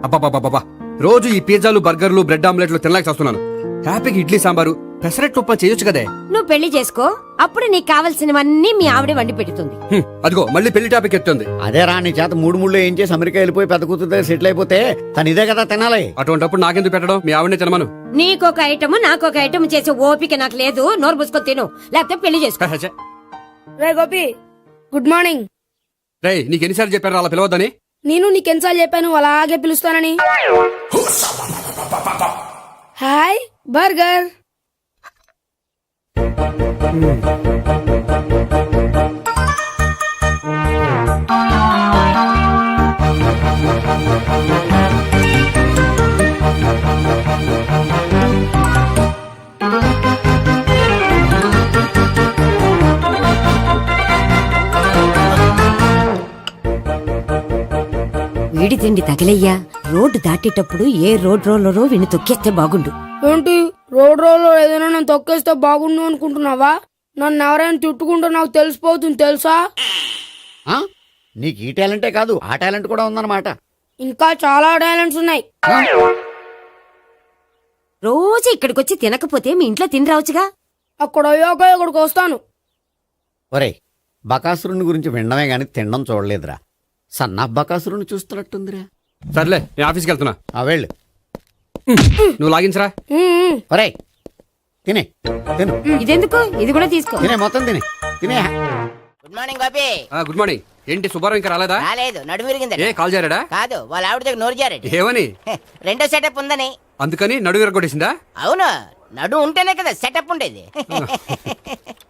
అబ్బాబాబాబా రోజు ఈ పిజ్జాలు బర్గర్లు బ్రెడ్ ఆమ్లెట్లు తినలేక వస్తున్నాను. హ్యాపీగా ఇడ్లీ సాంబారు పెసరెట్ ఉప్మా చేయొచ్చు కదే. నువ్వు పెళ్లి చేసుకో, అప్పుడు నీకు కావలసినవన్నీ మీ ఆవిడే వండి పెడుతుంది. అదిగో మళ్ళీ పెళ్లి టాపిక్ ఎత్తుంది. అదే రా నీ చేత మూడు ఏం చేసి అమెరికా వెళ్ళిపోయి పెద్ద కూతురు దగ్గర సెటిల్ అయిపోతే తను ఇదే కదా తినాలి. అటువంటిప్పుడు నాకెందుకు పెట్టడం, మీ ఆవిడనే తినమను. నీకొక ఐటమ్ నాకొక ఐటమ్ చేసే ఓపిక నాకు లేదు. నోరు పుసుకొని తిను, లేకపోతే పెళ్లి చేసుకో. రే గోపి, గుడ్ మార్నింగ్. రేయ్ నీకు ఎన్నిసార్లు చెప్పారు అలా పిలవద్దని? నేను నీకెన్నిసార్లు చెప్పాను అలాగే పిలుస్తానని. Hi burger. వీడి తిండి తగిలయ్యా. రోడ్డు దాటేటప్పుడు ఏ రోడ్ రోలరో విని తొక్కేస్తే బాగుండు. ఏంటి రోడ్ రోల్లో ఏదైనా నేను తొక్కేస్తే బాగుండు అనుకుంటున్నావా? నన్ను ఎవరైనా తిట్టుకుంటే నాకు తెలిసిపోతుంది తెలుసా? నీకు ఈ టాలెంటే కాదు ఆ టాలెంట్ కూడా ఉందన్నమాట. ఇంకా చాలా టాలెంట్స్ ఉన్నాయి. రోజు ఇక్కడికొచ్చి తినకపోతే మీ ఇంట్లో తిని రావచ్చుగా. అక్కడ అయ్యాక ఇక్కడికి వస్తాను. ఒరేయ్, బకాసురుని గురించి వినడమే గాని తినడం చూడలేదురా. సన్నా బకాసురుని చూస్తున్నట్టుందిరా. సర్లే నేను ఆఫీస్కి వెళ్తున్నా. వెళ్ళు. నువ్వు లాగించరా. ఒరేయ్ తినే తిను. ఇదెందుకు? ఇది కూడా తీసుకో. తినే మొత్తం తినే తినే. Good morning Gopi. Good morning. ఏంటి సుబ్బారావు ఇంకా రాలేదా? రాలేదు, నడుము విరిగింది. ఏ కాల్ చేరాడా? కాదు, వాళ్ళ ఆవిడ దగ్గర నోరు జారాడు. ఏమని? రెండో సెటప్ ఉందని. అందుకని నడుగు విరగొట్టేసిందా? అవును, నడు ఉంటేనే కదా సెటప్ ఉండేది.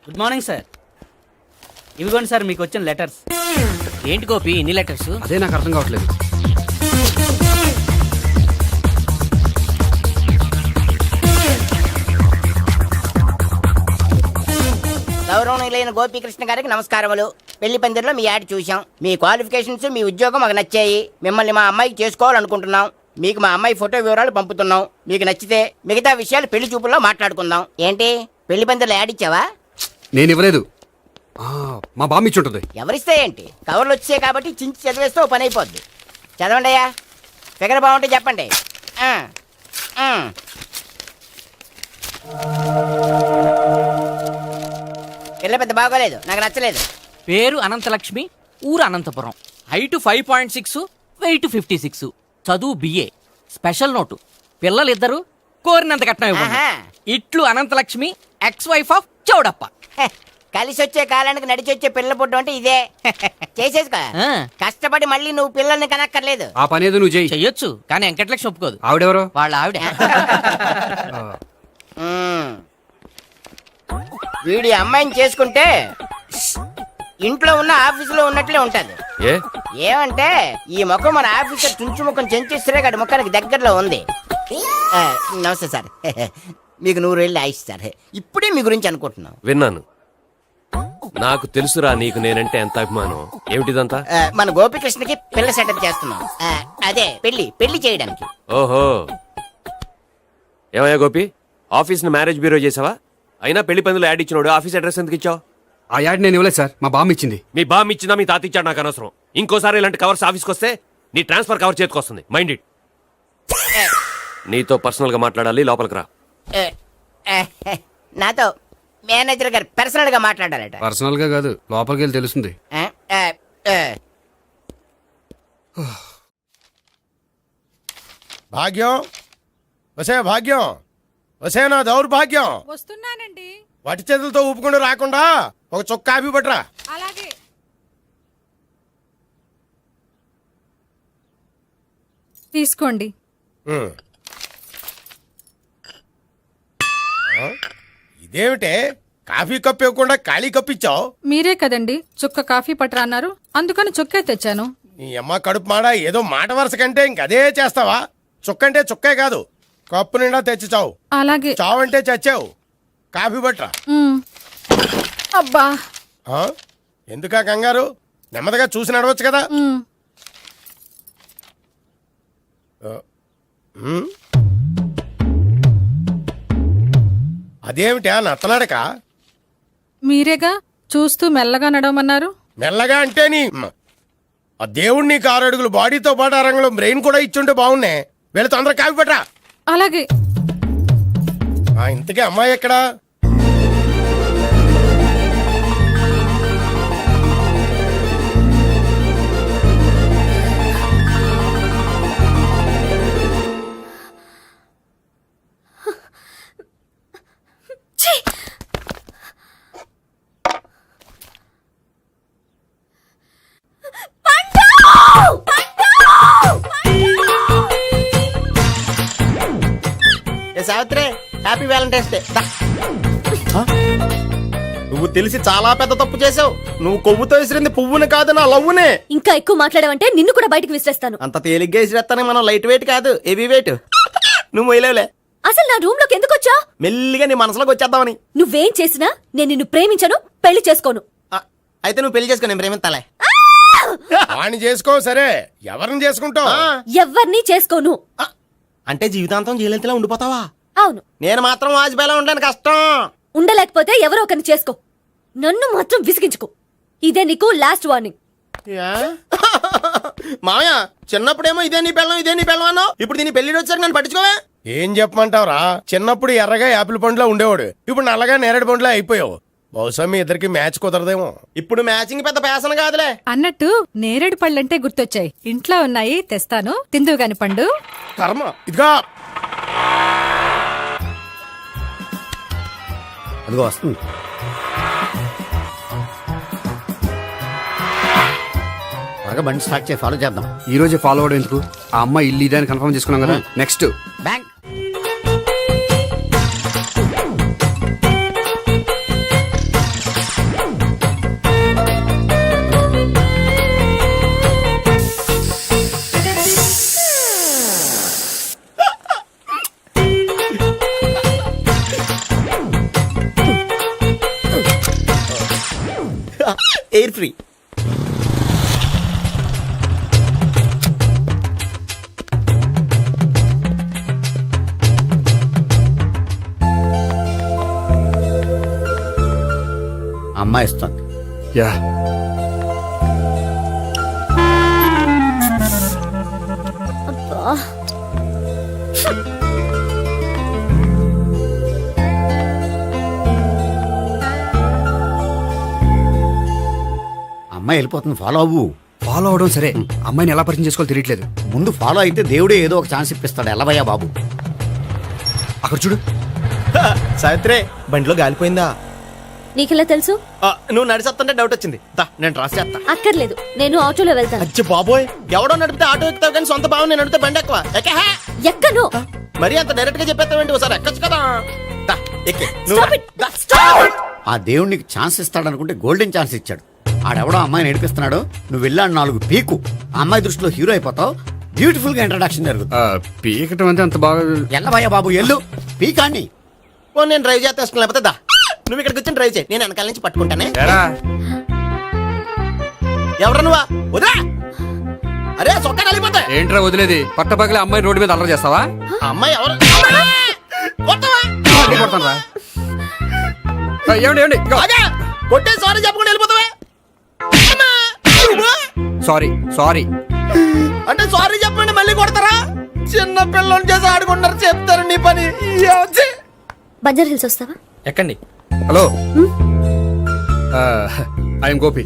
Good morning sir. ఇవిగోండి సార్ మీకు వచ్చిన లెటర్స్. ఏంటి గోపి ఇన్ని లెటర్స్? అదే నాకు అర్థం కావట్లేదు. గౌరవనీయులైన గోపీకృష్ణ గారికి నమస్కారములు. పెళ్లి పందిరిలో మీ యాడ్ చూసాం. మీ క్వాలిఫికేషన్స్, మీ ఉద్యోగం మాకు నచ్చాయి. మిమ్మల్ని మా అమ్మాయికి చేసుకోవాలనుకుంటున్నాం. మీకు మా అమ్మాయి ఫోటో వివరాలు పంపుతున్నాం. మీకు నచ్చితే మిగతా విషయాలు పెళ్లి చూపుల్లో మాట్లాడుకుందాం. ఏంటి పెళ్లి పందిరిలో యాడ్ ఇచ్చావా? నేను ఇవ్వలేదు, మా బామ్మ ఇచ్చి ఉంటుంది. ఎవరిస్తే ఏంటి, కవర్లు వచ్చాయి కాబట్టి చించి చదివేస్తే ఓ పని అయిపోద్ది. చదవండి అయ్యా, ఫిగర్ బాగుంటే చెప్పండి. పిల్ల పెద్ద బాగోలేదు, నాకు నచ్చలేదు. పేరు అనంతలక్ష్మి, ఊరు అనంతపురం, హైట్ 5.6, వెయిట్ 56, చదువు బిఏ, స్పెషల్ నోటు పిల్లలిద్దరు కోరినంత కట్నం ఇవ్వండి. ఇట్లు Anantalakshmi, ex wife of Chowdappa. కలిసి వచ్చే కాలానికి నడిచి వచ్చే పిల్లల పుట్టం అంటే ఇదే. చేసేసుకో, కష్టపడి మళ్ళీ నువ్వు పిల్లల్ని కనక్కర్లేదు. ఆ పని ఏదో నువ్వు చెయ్యొచ్చు, కానీ వెంకటలక్ష్మి ఒప్పుకోదు. ఆవిడెవరో? వాళ్ళ ఆవిడ. వీడి అమ్మాయిని చేసుకుంటే ఇంట్లో ఉన్న ఆఫీసులో ఉన్నట్లే ఉంటది. ఏమంటే ఈ ముఖం మన ఆఫీసర్ తుంచు ముఖం చెంచేశ్వరే గారి ముఖానికి దగ్గరలో ఉంది. నమస్తే సార్. మీకు 100 ఏళ్ళు ఆయుష్ సార్. ఇప్పుడే మీ గురించి అనుకుంటున్నాం. విన్నాను, నాకు తెలుసురా నీకు నేనంటే ఎంత అభిమానం. ఏమిటిదంతా? మన గోపికృష్ణకి పిల్ల సెటప్ చేస్తున్నాం. అదే పెళ్లి చేయడానికి. ఓహో, ఏమయ్యా గోపి, ఆఫీస్ ని మ్యారేజ్ బ్యూరో చేసావా? అయినా పెళ్లి పందులు యాడ్ ఇచ్చినోడు ఆఫీస్ అడ్రస్ ఎందుకు ఇచ్చావు? ఆ యాడ్ నేను ఇవ్వలేదు సార్, మా బామ్మ ఇచ్చింది. మీ బామ్ ఇచ్చిందా మీ తాత ఇచ్చాడు నాకు అనవసరం. ఇంకోసారి ఇలాంటి కవర్స్ ఆఫీస్కి వస్తే నీ ట్రాన్స్ఫర్ కవర్ చేతికి వస్తుంది. Mind it. నీతో పర్సనల్ గా మాట్లాడాలి, లోపలికి రా. నాతో మేనేజర్ గారు పర్సనల్ గా మాట్లాడారట. పర్సనల్ గా కాదు, లోపలికి వెళ్ళి తెలుస్తుంది. భాగ్యం, వసే భాగ్యం, వసే నా దౌర్భాగ్యం. వస్తున్నానండి. వటి చేతులతో ఊపుకుండా రాకుండా ఒక చుక్క కాఫీ పట్టరా. అలాగే. తీసుకోండి. ఇదేమిటే కాఫీ కప్ ఇవ్వకుండా ఖాళీ కప్ ఇచ్చావు? మీరే కదండి చుక్క కాఫీ పట్టరా అన్నారు, అందుకని చుక్కే తెచ్చాను. నీ అమ్మ కడుపు మాడ, ఏదో మాట వరుస కంటే ఇంకదే చేస్తావా? చుక్కంటే చుక్కే కాదు, కప్పు నిండా తెచ్చి చావు. అలాగే. చావంటే చచ్చావు. కాఫీ పట్టరా. అబ్బా, ఎందుకా కంగారు? నెమ్మదిగా చూసి నడవచ్చు కదా. అదేమిటా నత్తనాడక? మీరేగా చూస్తూ మెల్లగా నడవమన్నారు. మెల్లగా అంటే నీ ఆ దేవుడు నీకు 6 అడుగులు బాడీతో పాటు ఆ రంగంలో బ్రెయిన్ కూడా ఇచ్చుంటే బాగున్నాయి. వీళ్ళ తొందరగా కాపీ పట్రా. అలాగే. ఇంతకీ అమ్మాయి ఎక్కడా? Savitri, happy Valentine's day. నువ్వు తెలిసి చాలా పెద్ద తప్పు చేసావు. నువ్వు కొవ్వుతో విసిరింది పువ్వుని కాదు, నా లవ్వునే. ఇంకా ఎక్కువ మాట్లాడమంటే నిన్ను కూడా బయటకు విసిరేస్తాను. అంత తేలిగ్గా విసిరేస్తానే మనం లైట్ వెయిట్ కాదు, హెవీ వెయిట్. నువ్వు వేయలేవులే. అసలు నా రూమ్ లోకి ఎందుకు వచ్చా? మెల్లిగా నీ మనసులోకి వచ్చేద్దామని. నువ్వేం చేసినా నేను నిన్ను ప్రేమించను, పెళ్లి చేసుకోను. అయితే నువ్వు పెళ్లి చేసుకో, నేను ప్రేమిస్తాలే. వాణ్ణి చేసుకో సరే, ఎవరిని చేసుకుంటావు? ఎవ్వరినీ చేసుకోను. అంటే జీవితాంతం జైలెంతలా ఉండిపోతావా? అవును. నేను మాత్రం వాజ్పేయిలా ఉండడానికి కష్టం. ఉండలేకపోతే ఎవరో ఒకరిని చేసుకో, నన్ను మాత్రం విసిగించుకో. ఇదే నీకు లాస్ట్ వార్నింగ్. మామయ్య, చిన్నప్పుడేమో ఇదే నీ పెళ్ళం అన్నావు. ఇప్పుడు దీని పెళ్లి వచ్చాక నన్ను పట్టించుకోవే. ఏం చెప్పమంటావురా? చిన్నప్పుడు ఎర్రగా యాపిల్ పండులో ఉండేవాడు, ఇప్పుడు నల్లగా నేరేడు పండులో అయిపోయావు. బహుశా మీ ఇద్దరికి మ్యాచ్ కుదరదేమో. ఇప్పుడు మ్యాచింగ్ పెద్ద పేసన కాదులే. అన్నట్టు నేరేడు పళ్ళంటే గుర్తొచ్చాయి. ఇంట్లో ఉన్నాయి, తెస్తాను, తిందువు గాని పండు. కర్మ. ఇదిగా అదిగో వస్తుంది. బాగా బండి స్టార్ట్ చేసి ఫాలో చేద్దాం. ఈ రోజే ఫాలో అవడం ఎందుకు? ఆ అమ్మాయి ఇల్లు ఇదని కన్ఫర్మ్ చేసుకున్నాం కదా. Next bank. Air free. అమ్మాయి ఇస్తుంది. యా అమ్మాయి వెళ్ళిపోతుంది, ఫాలో అవ్వు. ఫాలో అవడం సరే, అమ్మాయిని ఎలా పరిచయం చేసుకోవాలో తెలియట్లేదు. ముందు ఫాలో అయితే దేవుడే ఏదో ఒక ఛాన్స్ ఇప్పిస్తాడు. ఎలవయ్యా బాబు. అక్కడ చూడు. సావిత్రి, బండిలో గాలిపోయిందా? నీకెలా తెలుసు? నువ్వు నడిచేస్తుంటే డౌట్ వచ్చింది. నేను రాసి చేస్తా. అక్కర్లేదు, నేను ఆటోలో వెళ్తాను. అచ్చి బాబోయ్, ఎవడో నడిపితే ఆటో ఎక్కుతావు కానీ సొంత భావం నేను నడిపితే బండి ఎక్కువ. ఎక్కను. మరి అంత డైరెక్ట్ గా చెప్పేస్తావేంటి? ఒకసారి ఎక్కొచ్చు కదా. ఎక్కే. Stop it. Stop it. ఆ దేవుడు నీకు ఛాన్స్ ఇస్తాడనుకుంటే గోల్డెన్ ఛాన్స్ ఇచ్చాడు. ఆడెవడో అమ్మాయిని నడిపిస్తున్నాడు, నువ్వు వెళ్ళాడు 4 పీకు. ఆ అమ్మాయి దృష్టిలో హీరో అయిపోతావు. బ్యూటిఫుల్ గా ఇంట్రడక్షన్ జరుగుతుంది. పీకటం అంటే అంత బాగా ఎల్లవయ్యా బాబు, ఎల్లు పీకాన్ని. నేను డ్రైవ్ చేస్తాను, లేకపోతే దా నువ్వు ఇక్కడికి వచ్చి డ్రైవ్ చేయి, నేను వెనకాల నుంచి పట్టుకుంటానే. ఎవరు నువ్వా? వదిలా. అరే చొక్కా కలిగిపోతా. ఏంట్రా వదిలేది? పట్టపగలే అమ్మాయి రోడ్డు మీద అల్లరి చేస్తావా? అమ్మాయి ఎవరు? కొడతాను. ఏమండి ఏమండి, కొట్టే సారీ చెప్పకుండా వెళ్ళిపోతావా? సారీ సారీ అంటే సారీ చెప్పండి మళ్ళీ కొడతారా? చిన్న పిల్లలు చేసి ఆడుకుంటారు, చెప్తారు నీ పని. బంజారా హిల్స్ వస్తావా? ఎక్కండి. Hello, I'm Gopi.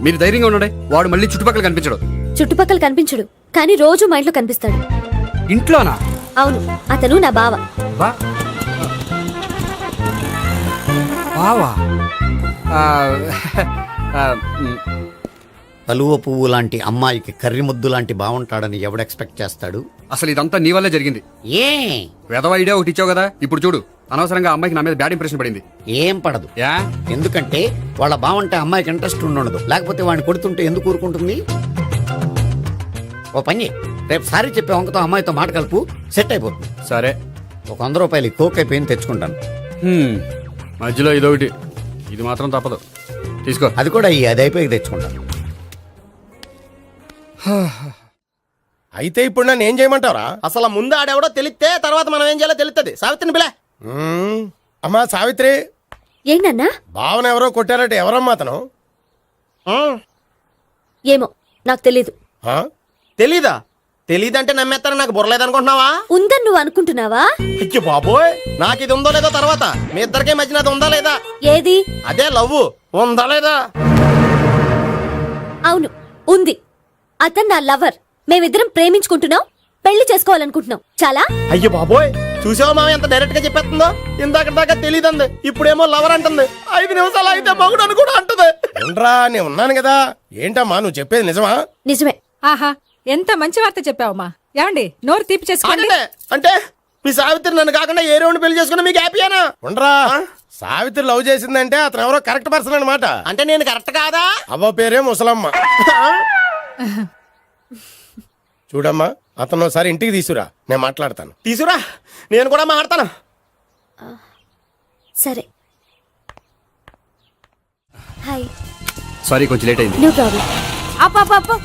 మీరు ధైర్యంగా ఉండండి. వాడు మళ్ళీ చుట్టుపక్కల కనిపించడు. చుట్టుపక్కల కనిపించడు, కానీ రోజు మా ఇంట్లో కనిపిస్తాడు. ఇంట్లోనా? అవును, అతను నా బావ. బావా? కలువ పువ్వు లాంటి అమ్మాయికి కర్రి ముద్దు లాంటి బాగుంటాడని ఎవడు ఎక్స్పెక్ట్ చేస్తాడు? అసలు ఇదంతా నీ వల్లే జరిగింది. ఏ వెధవ ఐడియా ఒకటి ఇచ్చావు కదా, ఇప్పుడు చూడు. అనవసరంగా అమ్మాయికి నా మీద బ్యాడ్ ఇంప్రెషన్ పడింది. ఏం పడదు. యా, ఎందుకంటే వాళ్ళ బాగుంటే అమ్మాయికి ఇంట్రెస్ట్ ఉండదు. లేకపోతే వాడిని కొడుతుంటే ఎందుకు ఊరుకుంటుంది? ఓ పని, రేపు సారీ చెప్పే వంకతో అమ్మాయితో మాట కలుపు, సెట్ అయిపోతుంది. సరే. ఒక 100 రూపాయలు కోక్ అయిపోయింది, తెచ్చుకుంటాను. మధ్యలో ఇదొకటి, ఇది మాత్రం తప్పదు. తీసుకో. అది కూడా అది అయిపోయి తెచ్చుకుంటాను. అయితే ఇప్పుడు నన్ను ఏం చేయమంటావరా? అసలు ముందు ఆడెవడో తెలిస్తే తర్వాత మనం ఏం చేయాలో తెలుస్తుంది. సావిత్రిని పిల్ల. అమ్మా సావిత్రి, ఏంటన్నా? భావన ఎవరో కొట్టారట. ఎవరమ్మా అతను? ఏమో, నాకు తెలీదు. ఆ? తెలీదా? తెలీదంటే నమ్మేస్తారని నాకు బుర్రలేదనుకుంటున్నావా? ఉందని నువ్వు అనుకుంటున్నావా? అయ్యో బాబోయ్, నాకు ఇది ఉందో లేదో తర్వాత, మీ ఇద్దరికే మధ్యన అది ఉందా లేదా? ఏది? అదే లవ్ ఉందా లేదా? అవును, ఉంది. అతను నా లవర్. మేమిద్దరం ప్రేమించుకుంటున్నాం, పెళ్లి చేసుకోవాలనుకుంటున్నాం. చాలా. అయ్యో బాబోయ్, చూసావా మామ ఎంత డైరెక్ట్ గా చెప్పేస్తుందో? ఇందాక దాకా తెలీదంది, ఇప్పుడేమో లవర్ అంటుంది. 5 నిమిషాలు అయితే మగుడు అని కూడా అంటుంది. ఏంట్రా నేను ఉన్నాను కదా. ఏంటమ్మా నువ్వు చెప్పేది నిజమా? నిజమే. ఆహా, ఎంత మంచి వార్త చెప్పావమ్మా. ఏమండి, నోరు తీపి చేసుకోండి. అంటే మీ సావిత్రి నన్ను కాకుండా ఏ రౌండ్ పెళ్లి చేసుకున్నా మీకు హ్యాపీయేనా? ఉండరా, సావిత్రి లవ్ చేసిందంటే అతను ఎవరో కరెక్ట్ పర్సన్ అనమాట. అంటే నేను కరెక్ట్ కాదా? అవ్వ పేరే ముసలమ్మ. చూడమ్మా, అతను ఒకసారి ఇంటికి తీసుకురా, నేను మాట్లాడతాను. తీసురా, నేను కూడా మాట్లాడతాను. సరే. హాయ్. సారీ, కొంచెం లేట్ అయింది. No problem. అప్ప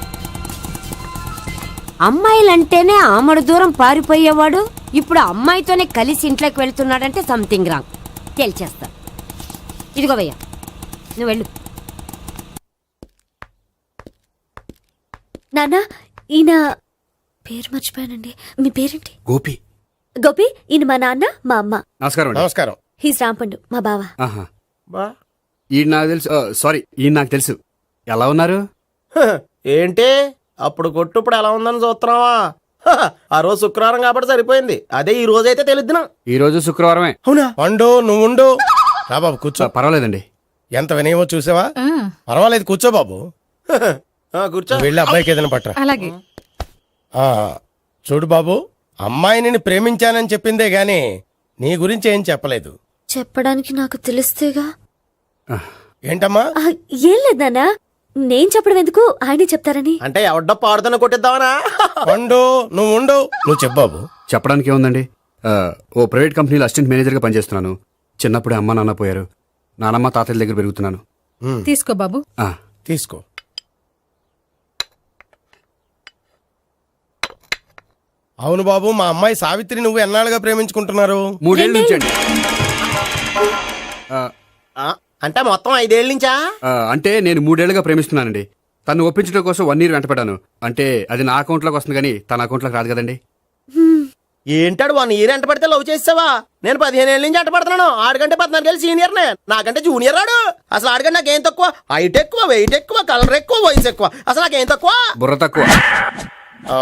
అమ్మాయిలంటేనే ఆమడు దూరం పారిపోయేవాడు ఇప్పుడు అమ్మాయితోనే కలిసి ఇంట్లోకి వెళ్తున్నాడంటే సంథింగ్ రాంగ్. తేల్చేస్తా. ఇదిగో భయ్యా, నువ్వు వెళ్ళు. నాన్న, ఈయన పేరు మర్చిపోయానండి. మీ పేరేంటి? గోపి. గోపి. ఈయన మా నాన్న, మా అమ్మ. నమస్కారం అండి. నమస్కారం. హీస్ రాంపండు, మా బావ. ఆహా. ఈయన నాకు తెలుసు. సారీ, ఈయన నాకు తెలుసు. ఎలా ఉన్నారు? ఏంటి అప్పుడు కొట్టు ఇప్పుడు ఎలా ఉందని చూస్తున్నావా? ఆ రోజు శుక్రవారం కాబట్టి సరిపోయింది. అదే ఈ రోజు అయితే తెలుద్దునా. ఈ రోజు శుక్రవారమే. అవునా? పండు నువ్వు ఉండు. రా బాబు కూర్చో. పర్వాలేదండి. ఎంత వినయమో చూసావా? ఆ, పర్వాలేదు, కూర్చో బాబు. కూర్చో. నువ్వు వెళ్ళి అబ్బాయికి ఏదైనా పట్టరా. అలాగే. ఆ, చూడు బాబు, అమ్మాయి నిన్ను ప్రేమించానని చెప్పిందే గాని నీ గురించి ఏం చెప్పలేదు. చెప్పడానికి నాకు తెలిస్తేగా. ఏంటమ్మా? ఆ, ఏం లేదు నాన్న, నేను చెప్పడం ఎందుకు, ఆయనే చెప్తారని. అంటే ఎవడ్డ పాడుతున్న కొట్టిద్దామనా? పండు నువ్వు ఉండు. నువ్వు చెప్పు బాబు. చెప్పడానికి ఏముందండి, ఓ ప్రైవేట్ కంపెనీలో అసిస్టెంట్ మేనేజర్గా పనిచేస్తున్నాను. చిన్నప్పుడే అమ్మ నాన్న పోయారు. నానమ్మ తాతయ్య దగ్గర పెరుగుతున్నాను. తీసుకో బాబు. ఆ, తీసుకో. అవును బాబు, మా అమ్మాయి సావిత్రి నువ్వు ఎన్నాళ్ళుగా ప్రేమించుకుంటున్నారు? 3 ఏళ్ళ నుంచి అండి. అంటే మొత్తం 5 ఏళ్ళ నుంచా? అంటే నేను 3 ఏళ్ళుగా ప్రేమిస్తున్నానండి. తను ఒప్పించడం కోసం 1 year వెంటపడ్డాను. అంటే అది నా అకౌంట్లోకి వస్తుంది కానీ తన అకౌంట్లోకి రాదు కదండి. ఏంటాడు 1 year ఎంట పడితే లవ్ చేసావా? నేను 15 ఏళ్ళ నుంచి ఎంట పడుతున్నాను. ఆడికంటే 14 ఏళ్ళు సీనియర్ నే, నాకంటే జూనియర్ ఆడు. అసలు ఆడికంటే నాకేం తక్కువ? హైట్ ఎక్కువ, వెయిట్ ఎక్కువ, కలర్ ఎక్కువ, వయసు ఎక్కువ. అసలు నాకేం తక్కువ? బుర్ర తక్కువ. ఆ,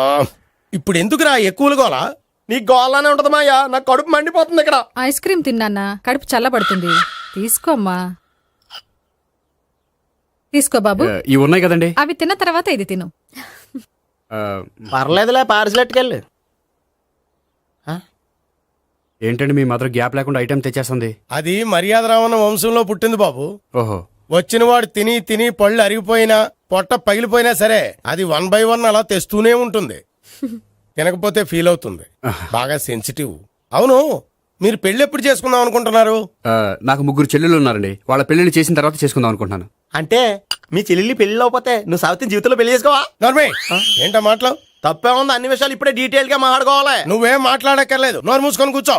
ఇప్పుడు ఎందుకురా ఎక్కువలు గోలా? నీకు గోళ్ళనే ఉంటది మాయా, నాకు కడుపు మండిపోతుంది ఇక్కడ. ఐస్ క్రీమ్ తిన్నానా, కడుపు చల్లబడుతుంది. తీసుకోమ్మా. తీసుకో బాబు. ఇవి ఉన్నాయి కదండి. అవి తిన్న తర్వాత ఇది తిను. ఆ, పర్లేదులే, పార్సిల్ ఎట్టుకెళ్ళి. ఏంటండి మీ మదర్ గ్యాప్ లేకుండా ఐటెం తెచ్చేస్తుంది? అది మర్యాద రావణ వంశంలో పుట్టింది బాబు. ఓహో. వచ్చినవాడు తిని తిని పళ్ళు అరిగిపోయినా పొట్ట పగిలిపోయినా సరే అది 1 by 1 అలా తెస్తూనే ఉంటుంది. తినకపోతే ఫీల్ అవుతుంది. బాగా సెన్సిటివ్. అవును, మీరు పెళ్లి ఎప్పుడు చేసుకుందాం అనుకుంటున్నారు? నాకు 3 చెల్లెళ్ళు ఉన్నారండి. వాళ్ళ పెళ్లిని చేసిన తర్వాత చేసుకుందాం అనుకుంటున్నాను. అంటే మీ చెల్లెల్ని పెళ్లి లేకపోతే నువ్వు సావిత్రి జీవితంలో పెళ్లి చేసుకోవా? నోర్మే, ఏంటో మాటలు? తప్పే ఉంది, అన్ని విషయాలు ఇప్పుడే డీటెయిల్ గా మాట్లాడుకోవాలి. నువ్వేం మాట్లాడక్కర్లేదు, నోరు మూసుకొని కూర్చో.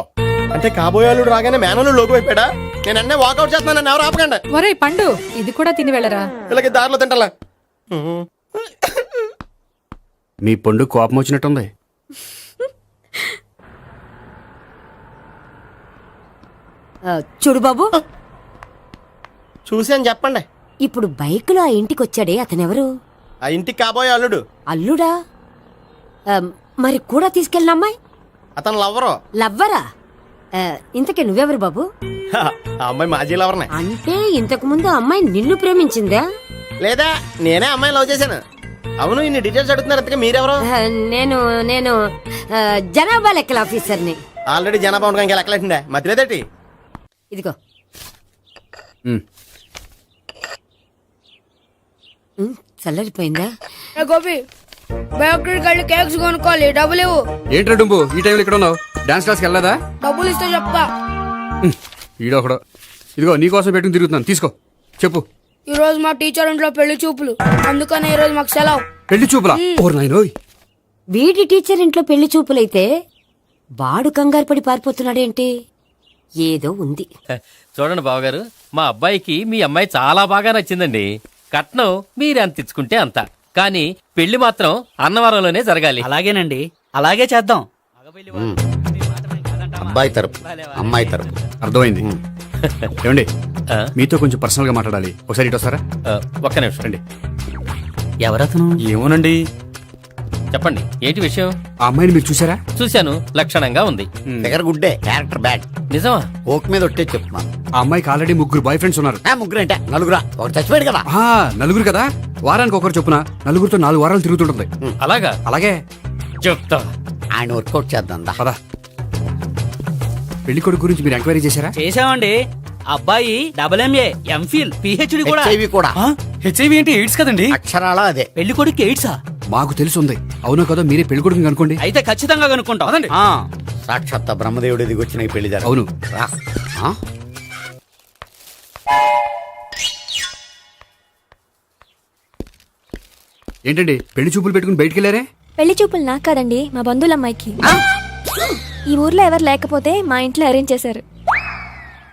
అంటే కాబోయేవాళ్ళు రాగానే మేనలు లోకి అయిపోయాడా? నేను అన్నీ వాకౌట్ చేస్తున్నాను, నన్ను ఎవరు ఆపకండి. ఒరే పండు, ఇది కూడా తిని వెళ్ళరా. ఇలాగే దారిలో తింటలా. మీ పండు కోపం వచ్చినట్టుంది. చూడు బాబు, చూసి అని చెప్పండి. ఇప్పుడు బైకులో ఆ ఇంటికి వచ్చాడే అతనెవరు? ఆ ఇంటికి కాబోయే అల్లుడు. అల్లుడా? మరి కూడా తీసుకెళ్ళిన అమ్మాయి అతను లవ్వరు. లవ్వరా? ఇంతకీ నువ్వెవరు బాబు? ఆ అమ్మాయి మాజీ లవర్నే. అంటే ఇంతకు ముందు అమ్మాయి నిన్ను ప్రేమించిందా? లేదా నేనే అమ్మాయి లవ్ చేశాను. అవును, ఇన్ని డీటెయిల్స్ అడుగుతున్నారు. అంతగా మీరెవరు? నేను నేను జనాభా లెక్కల ఆఫీసర్ని. ఆల్రెడీ జనాభా ఉండగా ఇంకా లెక్కలేటండే మధ్యలేదేటి. ఇదిగో. చల్లరిపోయిందా? గోపి, బయోక్రిట్ వెళ్ళి కేక్స్ కొనుక్కోవాలి, డబ్బులు ఇవ్వు. ఏంట్రా డుంబు ఈ టైంలో ఇక్కడ ఉన్నావు? డాన్స్ క్లాస్కి వెళ్ళదా? డబ్బులు ఇస్తే చెప్తా. ఈడొకడు. ఇదిగో నీకోసం పెట్టుకుని తిరుగుతున్నాను, తీసుకో. చెప్పు. ఈ రోజు మా టీచర్ ఇంట్లో పెళ్లి చూపులు, అందుకని ఈ రోజు మాకు సెలవు. పెళ్లి చూపులా? ఓర్ నాయనోయ్. వీడి టీచర్ ఇంట్లో పెళ్లి చూపులైతే వాడు కంగారు పడి పారిపోతున్నాడేంటి? ఏదో ఉంది. చూడండి బావగారు, మా అబ్బాయికి మీ అమ్మాయి చాలా బాగా నచ్చిందండి. కట్నం మీరెంత ఇచ్చుకుంటే అంత. కానీ పెళ్లి మాత్రం అన్నవరంలోనే జరగాలి. అలాగేనండి, అలాగే చేద్దాం. అబ్బాయి తరపు అమ్మాయి తరపు. అర్థమైంది. ఏమండి ఆ? మీతో కొంచెం పర్సనల్ గా మాట్లాడాలి. ఒకసారి ఇటు వస్తారా? ఒక్క నిమిషం రండి. ఎవరతను? ఏమోనండి. చెప్పండి, ఏంటి విషయం? ఆ అమ్మాయిని మీరు చూసారా? చూశాను, లక్షణంగా ఉంది. దగ్గర గుడ్డే, క్యారెక్టర్ బ్యాడ్. నిజమా? ఓక్ మీద ఒట్టే చెప్తున్నాను. ఆ అమ్మాయికి ఆల్రెడీ 3 బాయ్ ఫ్రెండ్స్ ఉన్నారు. ముగ్గురు అంటే నలుగురా, ఒకటి చచ్చిపోయాడు కదా. ఆ, నలుగురు కదా, వారానికి ఒకరు చొప్పున నలుగురితో 4 వారాలు తిరుగుతుంటుంది. అలాగా? అలాగే. చెప్తా. ఆయన వర్కౌట్ చేద్దాం దా. పదా. పెళ్లి కొడుకు గురించి మీరు ఎంక్వైరీ చేశారా? చేశామండి. అబ్బాయి MA, MPhil, PhD కూడా. HIV కూడా. HIV ఏంటి? ఎయిడ్స్ కదండి. అక్షరాలా అదే. పెళ్లి కొడుకు ఎయిడ్సా? మాకు తెలుసుంది. అవునో కదా, మీరే పెళ్లి కొడుకుని కనుకోండి. అయితే ఖచ్చితంగా కనుక్కుంటాం. అదండి. సాక్షాత్ బ్రహ్మదేవుడి దిగొచ్చిన ఈ పెళ్లి జరగదు. అవును. రా. ఆ? ఏంటండి పెళ్లి చూపులు పెట్టుకుని బయటికి వెళ్ళారే? పెళ్లి చూపులు నాకు కాదండి, మా బంధువుల అమ్మాయికి. ఈ ఊర్లో ఎవరు లేకపోతే మా ఇంట్లో అరేంజ్ చేశారు.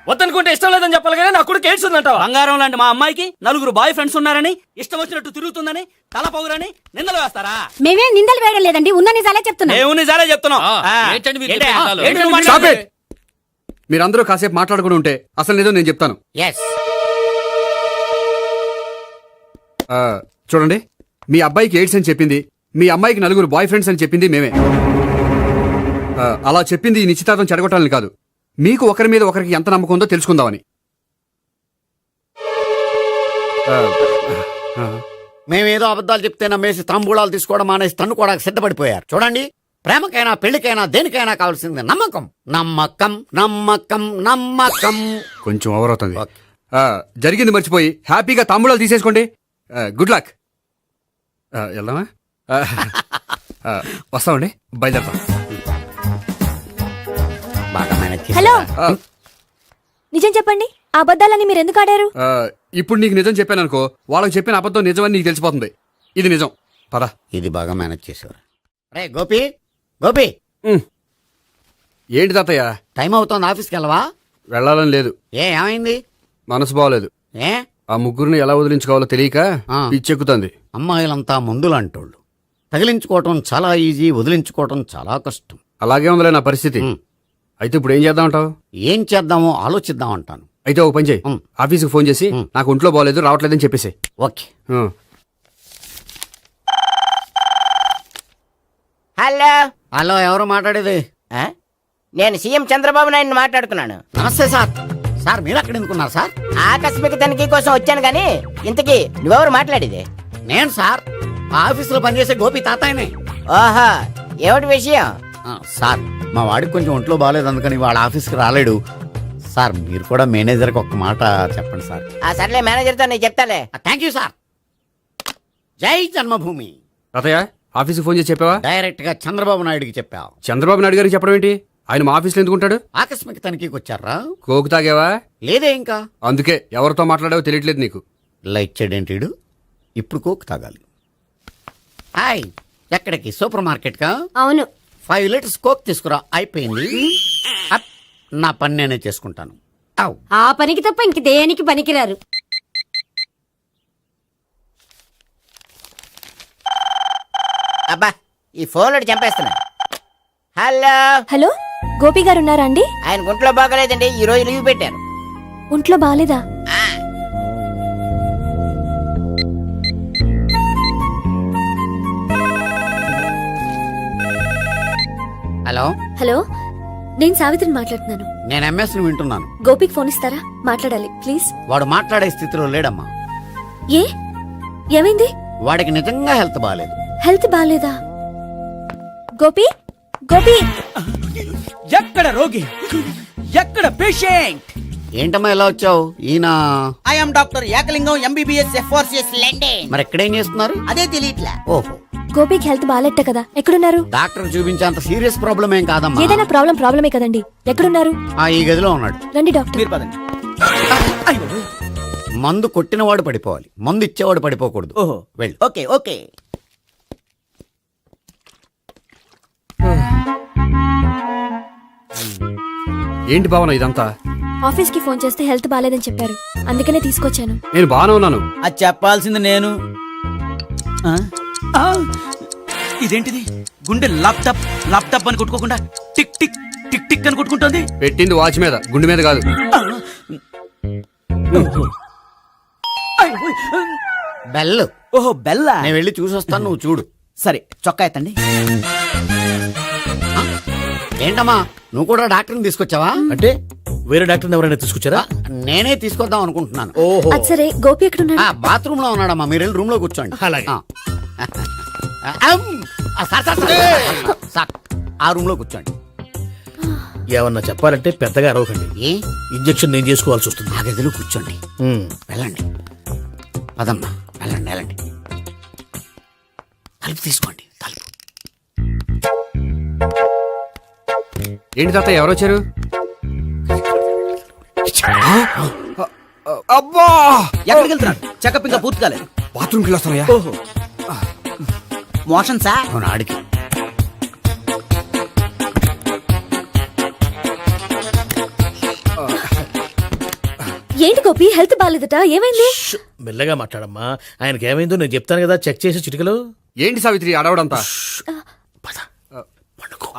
వద్దనుకుంటే ఇష్టం లేదని చెప్పాలి కానీ నా కొడుకు ఎయిడ్స్ ఉందంటావా? బంగారం లాంటి మా అమ్మాయికి 4 బాయ్ ఫ్రెండ్స్ ఉన్నారని, ఇష్టం వచ్చినట్టు తిరుగుతుందని, తల పౌరని నిందలు వేస్తారా? మేమే నిందలు వేయడం లేదండి, ఉన్న నిజాలే చెప్తున్నా. మేము నిజాలే చెప్తున్నాం. ఏంటండి మీరు ఏంటి? చెప్పే నిజాలు? ఏంటి నువ్వు Stop మాట్లాడేది? it! మీరందరూ కాసేపు మాట్లాడుకుని ఉంటే అసలు ఏదో నేను చెప్తాను. ఎస్. ఆ, చూడండి, మీ అబ్బాయికి ఎయిడ్స్ అని చెప్పింది, మీ అమ్మాయికి 4 బాయ్ ఫ్రెండ్స్ అని చెప్పింది మేమే. అలా చెప్పింది ఈ నిశ్చితార్థం చెడగొట్టాలని కాదు, మీకు ఒకరి మీద ఒకరికి ఎంత నమ్మకం ఉందో తెలుసుకుందామని. మేమేదో అబద్ధాలు చెప్తే నమ్మేసి తాంబూలాలు తీసుకోవడం మానేసి తన్నుకోవడానికి సిద్ధపడిపోయారు. చూడండి, ప్రేమకైనా పెళ్లికైనా దేనికైనా కావాల్సింది నమ్మకం. నమ్మకం నమ్మకం నమ్మకం. కొంచెం ఓవర్ అవుతుంది. జరిగింది మర్చిపోయి హ్యాపీగా తాంబూలాలు తీసేసుకోండి. Good luck. వెళ్దామా? వస్తామండి, బయలుదేరతాం. బాగా మేనేజ్ చేశారా? హలో, నిజం చెప్పండి, ఆ అబద్ధాలని మీరు ఎందుకు ఆడారు? ఇప్పుడు నీకు నిజం చెప్పాను అనుకో, వాళ్ళకి చెప్పిన అబద్ధం నిజమని నీకు తెలిసిపోతుంది. ఇది నిజం. పదా. ఇది బాగా మేనేజ్ చేసేవారు. రే గోపి, గోపి, ఏంటి తాతయ్య? టైం అవుతోంది, ఆఫీస్కి వెళ్ళవా? వెళ్ళాలని లేదు. ఏమైంది? మనసు బాగోలేదు. ఏ? ఆ ముగ్గురిని ఎలా వదిలించుకోవాలో తెలియక పిచ్చెక్కుతుంది. అమ్మాయిలంతా మందులాంటోళ్ళు. తగిలించుకోవటం చాలా ఈజీ, వదిలించుకోవటం చాలా కష్టం. అలాగే ఉందిలే నా పరిస్థితి. అయితే ఇప్పుడు ఏం చేద్దామంటావు? ఏం చేద్దామో ఆలోచిద్దామంటాను. అయితే ఒక పని చేయి, ఆఫీస్కి ఫోన్ చేసి నాకు ఒంట్లో బాగోలేదు రావట్లేదని చెప్పేసి. ఓకే. హలో. హలో, ఎవరు మాట్లాడేది? నేను సీఎం చంద్రబాబు నాయుడు మాట్లాడుతున్నాను. నమస్తే సార్. సార్ మీరు అక్కడ ఎందుకున్నారు సార్? ఆకస్మిక తనిఖీ కోసం వచ్చాను గానీ ఇంతకీ నువ్వెవరు మాట్లాడేది? నేను సార్, ఆఫీసులో పనిచేసే గోపి తాతాయనే. ఓహో, ఏమిటి విషయం? సార్, మా వాడికి కొంచెం ఒంట్లో బాగాలేదు, అందుకని వాళ్ళ ఆఫీస్కి రాలేడు. సార్ మీరు కూడా మేనేజర్కి ఒక్క మాట చెప్పండి సార్. సర్లే, మేనేజర్తో నేను చెప్తాలే. Thank you sir. జై జన్మభూమి. తాతయ్య, ఆఫీస్కి ఫోన్ చేసి చెప్పావా? డైరెక్ట్ గా చంద్రబాబు నాయుడుకి చెప్పావు. చంద్రబాబు నాయుడు గారికి చెప్పడం ఏంటి? ఆయన మా ఆఫీస్లో ఎందుకుంటాడు? ఆకస్మిక తనిఖీకి వచ్చారా? కోకు తాగావా? లేదే ఇంకా. అందుకే ఎవరితో మాట్లాడావో తెలియట్లేదు నీకు. లైక్ చేయడేంటిడు? ఇప్పుడు కోక్ తాగాలి. హాయ్, ఎక్కడికి? సూపర్ మార్కెట్ కా? అవును. 5 లీటర్స్ కోక్ తీసుకురా. అయిపోయింది. అప్, నా పని నేనే చేసుకుంటాను. అవ్. ఆ పనికి తప్ప ఇంక దేనికి పనికిరారు. అబ్బా, ఈ ఫోన్ చంపేస్తున్నా. హలో. హలో, గోపి గారు ఉన్నారా అండి? ఆయన గుంట్లో బాగలేదండి, ఈ రోజు లీవ్ పెట్టారు. ఒంట్లో బాగాలేదా? హలో. హలో, నేను సావిత్రిని మాట్లాడుతున్నాను. నేను ఎంఎస్ని వింటున్నాను. గోపికి ఫోన్ ఇస్తారా? మాట్లాడాలి ప్లీజ్. వాడు మాట్లాడే స్థితిలో లేడమ్మా. ఏ, ఏమైంది? వాడికి నిజంగా హెల్త్ బాగాలేదు. హెల్త్ బాగాలేదా? గోపి, గోపి. ఎక్కడ రోగి, ఎక్కడ పేషెంట్? ఏంటమ్మా ఎలా వచ్చావు? ఈయన I'm doctor Ekalingam, MBBS FRCS London. మరి ఎక్కడేం చేస్తున్నారు? అదే తెలియట్లా. ఓహో, గోపికి హెల్త్ బాగాలెట్ట కదా, ఎక్కడున్నారు? డాక్టర్ చూపించేంత సీరియస్ ప్రాబ్లం ఏం కాదమ్మా. ఏదైనా ప్రాబ్లమే కదండి. ఎక్కడున్నారు? ఈ గదిలో ఉన్నాడు. రండి డాక్టర్. మీరు పదండి. మందు కొట్టినవాడు పడిపోవాలి, మందు ఇచ్చేవాడు పడిపోకూడదు. ఓహో, వెళ్ళు. Okay okay. ఏంటి భావన ఇదంతా? ఆఫీస్ కి ఫోన్ చేస్తే హెల్త్ బాగాలేదని చెప్పారు, అందుకనే తీసుకొచ్చాను. నేను బాగానే ఉన్నాను. అది చెప్పాల్సింది నేను. ఇదేంటిది గుండె లాప్టాప్ లాప్టాప్ అని కొట్టుకోకుండా టిక్ టిక్ టిక్ టిక్ అని కొట్టుకుంటుంది. పెట్టింది వాచ్ మీద, గుండె మీద కాదు. బెల్. ఓహో బెల్లా. నేను వెళ్ళి చూసొస్తాను, నువ్వు చూడు. సరే చొక్కా ఎత్తండి. ఏంటమ్మా నువ్వు కూడా డాక్టర్ని తీసుకొచ్చావా? అంటే వేరే డాక్టర్ ఎవరైనా తీసుకొచ్చారా? నేనే తీసుకొద్దాం అనుకుంటున్నాను. ఓహో అది సరే, గోపి ఎక్కడున్నాడు? బాత్రూమ్ లో ఉన్నాడమ్మా, మీరు వెళ్ళి రూమ్ లో కూర్చోండి. అలాగే. సార్ ఆ రూమ్ లో కూర్చోండి. ఏమన్నా చెప్పాలంటే పెద్దగా అరవకండి. ఏ ఇంజెక్షన్ నేను చేసుకోవాల్సి వస్తుంది. ఆ గదిలో కూర్చోండి. వెళ్ళండి పదమ్మా, వెళ్ళండి వెళ్ళండి. తలుపు తీసుకోండి, తలుపు. ఏంటి తాత ఎవరు వచ్చారు? అబ్బా, ఎక్కడికి వెళ్తున్నాడు? చెకప్ ఇంకా పూర్తి కాలేదు. బాత్రూమ్కి వెళ్ళొస్తానయ్యా. ఓహో మోషన్ సార్. అవును, ఆడికి. ఏంటి గోపి, హెల్త్ బాగాలేదట, ఏమైంది? మెల్లగా మాట్లాడమ్మా. ఆయనకి ఏమైందో నేను చెప్తాను కదా, చెక్ చేసి చిటికలు. ఏంటి సావిత్రి అడవడంతా?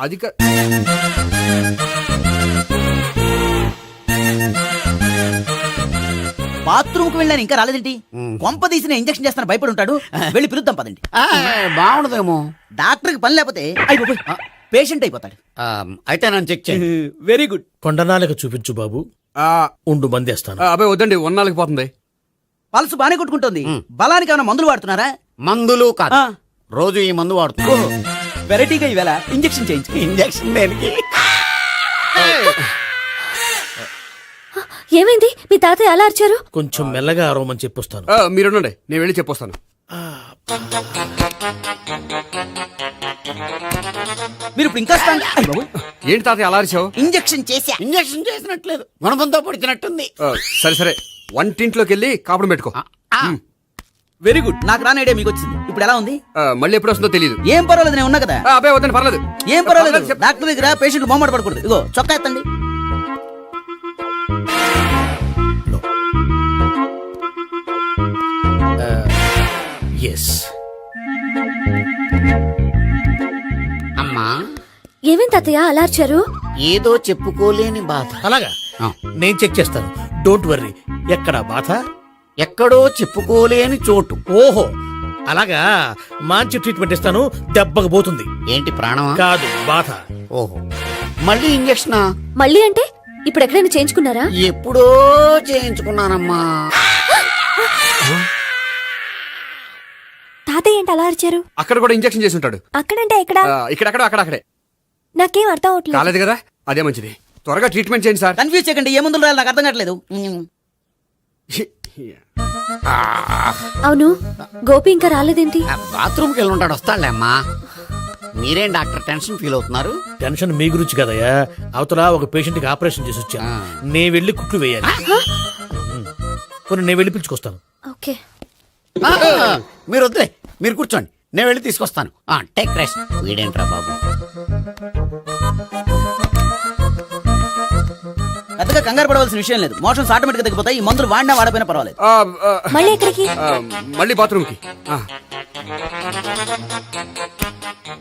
అది బాత్రూమ్ కు వెళ్ళాను ఇంకా రాలేదేంటి? కొంప తీసిన ఇంజక్షన్ చేస్తాను భయపడి ఉంటాడు. వెళ్ళి పిలుద్దాం పదండి. బాగుండదేమో. డాక్టర్ కి పని లేకపోతే పేషెంట్ అయిపోతాడు. అయితే నన్ను చెక్ చేయండి. Very good. కొండనాలకు చూపించు బాబు. ఉండు మందేస్తాను. అబ్బాయి వద్దండి, ఉన్నాళ్ళకి పోతుంది. పల్స్ బానే కొట్టుకుంటుంది. బలానికి ఏమైనా మందులు వాడుతున్నారా? మందులు కాదు, రోజు ఈ మందు వాడుతున్నా. వెరైటీగా ఈవేళ ఇంజక్షన్ చేయించు. ఇంజక్షన్ దేనికి? ఏమైంది? మీ తాతయ్య అలా అరిచారు? కొంచెం మెల్లగా అరవమని చెప్పొస్తాను. మీరుండండి, నేను వెళ్ళి చెప్పొస్తాను. మీరు ఇప్పుడు ఇంకా ఏంటి తాతయ్య అలా అరిచావు? ఇంజక్షన్ చేసా. ఇంజక్షన్ చేసినట్లేదు, గుణపంతో పొడిచినట్టుంది. సరే సరే, వంటింట్లోకి వెళ్ళి కాపుడు పెట్టుకో. Very good. నాకు రాని ఐడియా మీకు వచ్చింది. ఇప్పుడు ఎలా ఉంది? మళ్ళీ ఎప్పుడు వస్తుందో తెలియదు. ఏం పర్వాలేదు, నేను ఉన్నా కదా. అబ్బాయి వద్దండి, పర్లేదు. ఏం పర్వాలేదు. డాక్టర్ దగ్గర పేషెంట్ మొహమాట పడకూడదు. ఇగో చొక్కా ఎత్తండి. ఎస్. అమ్మా, ఏమేం తాతయ్య అలా అరిచారు? ఏదో చెప్పుకోలేని బాధ. అలాగా, నేను చెక్ చేస్తాను. Don't worry. ఎక్కడ బాధ? ఎక్కడో చెప్పుకోలేని చోటు. ఓహో అలాగా, మంచి ట్రీట్మెంట్ ఇస్తాను, దెబ్బకు పోతుంది. ఏంటి, ప్రాణమా? కాదు, బాధ. ఓహో, మళ్ళీ ఇంజక్షనా? మళ్ళీ అంటే ఇప్పుడు ఎక్కడైనా చేయించుకున్నారా? ఎప్పుడో చేయించుకున్నానమ్మా. తాతయ్య ఏంటి అలా అరిచారు? అక్కడ కూడా ఇంజక్షన్ చేసి ఉంటాడు. అక్కడంటే ఎక్కడ? ఇక్కడక్కడ అక్కడక్కడే. నాకేం అర్థం అవట్లేదు. కాలేదు కదా, అదే మంచిది. త్వరగా ట్రీట్మెంట్ చేయండి సార్. కన్ఫ్యూజ్ చేయకండి. ఏ మందులు రాయాలి నాకు అర్థం కావట్లేదు. అవును, గోపి ఇంకా రాలేదేంటి? బాత్రూమ్కి వెళ్ళి ఉంటాడు, వస్తాడులే అమ్మా. మీరేం డాక్టర్ టెన్షన్ ఫీల్ అవుతున్నారు? టెన్షన్ మీ గురించి కదయ్యా. అవతల ఒక పేషెంట్ కి ఆపరేషన్ చేసి వచ్చాను. నేను వెళ్ళి కుట్లు వేయాలి. కొన్ని నేను వెళ్ళి పిలుచుకొస్తాను. ఓకే, మీరు వద్దులే, మీరు కూర్చోండి, నేను వెళ్ళి తీసుకొస్తాను. Take rest. వీడేంట్రా బాబు, పెద్దగా కంగారు పడవలసిన విషయం లేదు. మోషన్స్ ఆటోమేటిక్ గా తగ్గిపోతాయి. ఈ మందులు వాడినా వాడపోయినా పర్వాలేదు. మళ్ళీ ఎక్కడికి? మళ్ళీ బాత్రూమ్కి.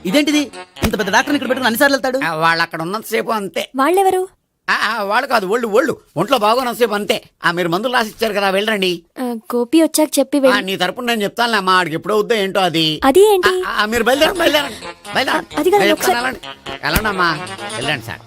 ఇదేంటిది? ఇంత పెద్ద డాక్టర్ ఇక్కడ పెట్టుకుని అన్నిసార్లు వెళ్తాడు? వాళ్ళు అక్కడ ఉన్నంతసేపు అంతే. వాళ్ళెవరు? వాళ్ళు కాదు, ఒళ్ళు ఒంట్లో బాగోనంతసేపు అంతే. మీరు మందులు రాసిచ్చారు కదా, వెళ్ళండి. గోపి వచ్చాక చెప్పి నీ తరపున నేను చెప్తానులే అమ్మా, ఆడికి ఎప్పుడు అవుద్దో ఏంటో అది. అది ఏంటి? మీరు బయలుదేరండి. అది కాదు, ఒకసారి- వెళ్ళండి అమ్మా, వెళ్ళండి సార్.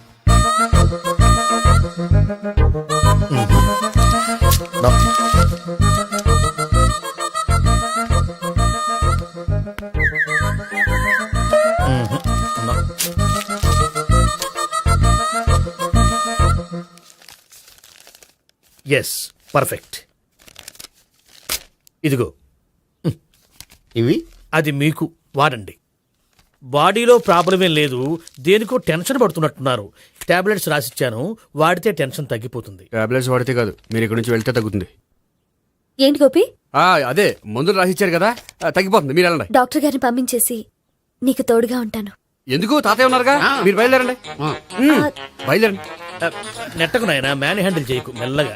Yes, perfect. ఇదిగో ఇవి అది మీకు వాడండి. బాడీలో ప్రాబ్లం ఏం లేదు, దేనికో టెన్షన్ పడుతున్నట్టున్నారు. టాబ్లెట్స్ రాసిచ్చాను, వాడితే టెన్షన్ తగ్గిపోతుంది. టాబ్లెట్స్ వాడితే కాదు, మీరు ఇక్కడ నుంచి వెళ్తే తగ్గుతుంది. ఏంటి గోపి? అదే మందులు రాసిచ్చారు కదా, తగ్గిపోతుంది. మీరు వెళ్ళండి. డాక్టర్ గారిని పంపించేసి నీకు తోడుగా ఉంటాను. ఎందుకు, తాతయ్య ఉన్నారుగా, మీరు బయలుదేరండి. బయలుదేరండి. నెట్టకు నాయనా, మ్యాన్ హ్యాండిల్ చేయకు, మెల్లగా.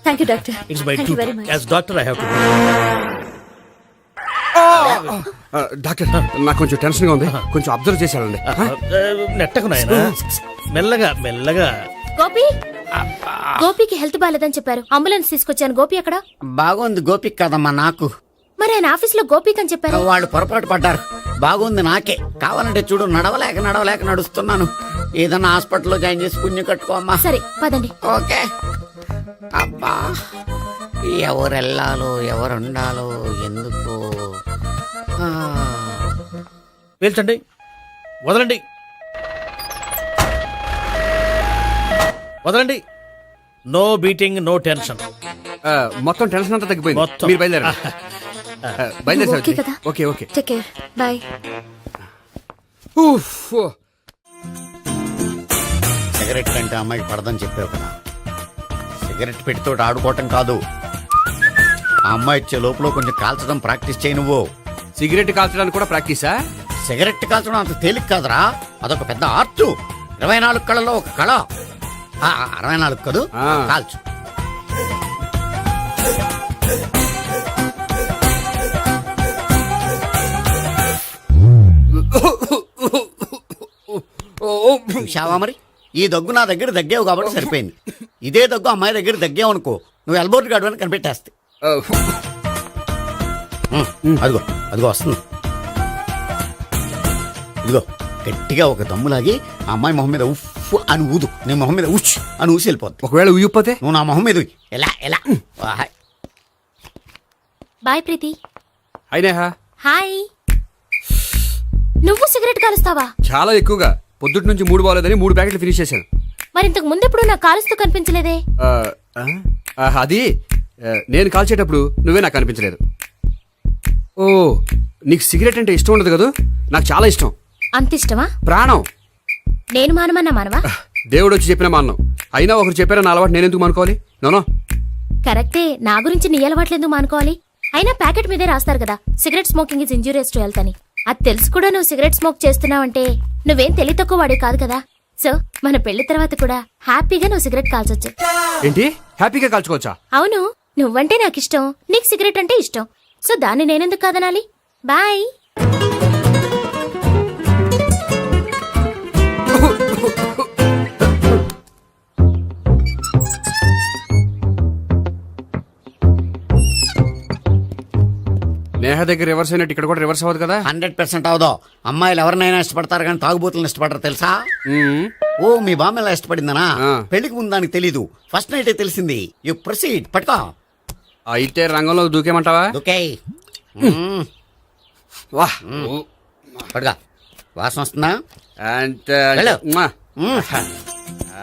Thank you doctor. It's my Thank you very duty much. As doctor. I have to. Doctor నాకు కొంచెం టెన్షన్గా ఉంది, కొంచెం అబ్జర్వ్ చేశానండి. నెట్టకు నాయనా మెల్లగా మెల్లగా. గోపి గోపికి హెల్త్ బాలేదని చెప్పారు, అంబులెన్స్ తీసుకొచ్చాను. గోపి అక్కడ బాగుంది గోపిక్ కదమ్మా నాకు. మరి ఆయన ఆఫీస్ లో గోపిక్ అని చెప్పారు. వాళ్ళు పొరపాటు పడ్డారు. బాగుంది నాకే. కావాలంటే చూడు, నడవలేక నడుస్తున్నాను. ఏదన్నా హాస్పిటల్లో జాయిన్ చేసి పుణ్యం కట్టుకోమ్మా. సరే పదండి. ఓకే. అబ్బా, ఎవరెళ్ళాలో ఎవరుండాలో ఎందుకు. పీల్చండి, వదలండి, వదలండి. No beating, no tension. మొత్తం టెన్షన్ అంతా తగ్గిపోయింది. మొత్తం. మీరు బయలుదేరండి. బయలుదేరి ఓకే కదా? Okay okay. Take care, bye. Cigarette కంటే అమ్మాయికి పడదని చెప్పావు కదా. సిగరెట్ పెట్టితో ఆడుకోవటం కాదు, ఆ అమ్మాయి ఇచ్చే లోపల కొంచెం కాల్చడం ప్రాక్టీస్ చేయి నువ్వు. సిగరెట్ కాల్చడానికి కూడా ప్రాక్టీసా? సిగరెట్ కాల్చడం అంత తేలిక కాదురా, అదొక పెద్ద ఆర్ట్. 24 కళలో ఒక కళ. 64 కదూ, కాల్చు. చూశావా మరి, ఈ దగ్గు నా దగ్గర దగ్గేవు కాబట్టి సరిపోయింది. ఇదే దగ్గు అమ్మాయి దగ్గర దగ్గేవు అనుకో, నువ్వు ఎల్బోర్డ్ గాడు అని కనిపెట్టేస్తే. అదిగో అదిగో వస్తుంది. ఇదిగో గట్టిగా ఒక దమ్ములాగి ఆ అమ్మాయి మొహం మీద ఉఫ్ అని ఊదు, నీ మొహం మీద ఉచ్ అని ఊసి వెళ్ళిపోద్ది. ఒకవేళ ఊగిపోతే నువ్వు నా మొహం మీద ఎలా ఎలా. బాయ్ ప్రీతి. అయినా హాయ్. నువ్వు సిగరెట్ కాలుస్తావా? చాలా ఎక్కువగా. పొద్దుటి నుంచి 3 బాలేదని 3 ప్యాకెట్లు ఫినిష్ చేశాను. మరి ఇంతకు ముందెప్పుడు నాకు కాలుస్తూ కనిపించలేదే? అది నేను కాల్చేటప్పుడు నువ్వే నాకు కనిపించలేదు. ఓ, నీకు సిగరెట్ అంటే ఇష్టం ఉండదు కదా? నాకు చాలా ఇష్టం. అంత ఇష్టమా? ప్రాణం. నేను మానమన్నా మానవా? దేవుడు వచ్చి చెప్పిన మానం. అయినా ఒకరు చెప్పారా నా అలవాటు నేను ఎందుకు మానుకోవాలి? నోనో. కరెక్టే, నా గురించి నీ అలవాట్లు ఎందుకు మానుకోవాలి? అయినా ప్యాకెట్ మీదే రాస్తారు కదా, cigarette smoking is injurious to health అని. అది తెలుసు కూడా నువ్వు సిగరెట్ స్మోక్ చేస్తున్నావంటే నువ్వేం తెలివి తక్కువ వాడే కాదు కదా. సో మన పెళ్లి తర్వాత కూడా హ్యాపీగా నువ్వు సిగరెట్ కాల్చొచ్చు. ఏంటి, హ్యాపీగా కాల్చుకోవచ్చా? అవును, నువ్వంటే నాకు ఇష్టం, నీకు సిగరెట్ అంటే ఇష్టం. సో దాన్ని నేనెందుకు కాదనాలి? బాయ్. నేహ దగ్గర రివర్స్ అయినట్టు ఇక్కడ కూడా రివర్స్ అవ్వదు కదా? 100% అవదో. అమ్మాయిలు ఎవరినైనా ఇష్టపడతారు కానీ తాగుబోతులను ఇష్టపడరు తెలుసా? ఓ, మీ బామ్మ ఎలా ఇష్టపడిందనా? పెళ్లికి ముందు దానికి తెలీదు, ఫస్ట్ నైటే తెలిసింది. You proceed. పట్టుకో. అయితే రంగంలో దూకేమంటావా? ఓకే. వా, పట్టుగా. వాసన వస్తుందా? వెళ్ళు.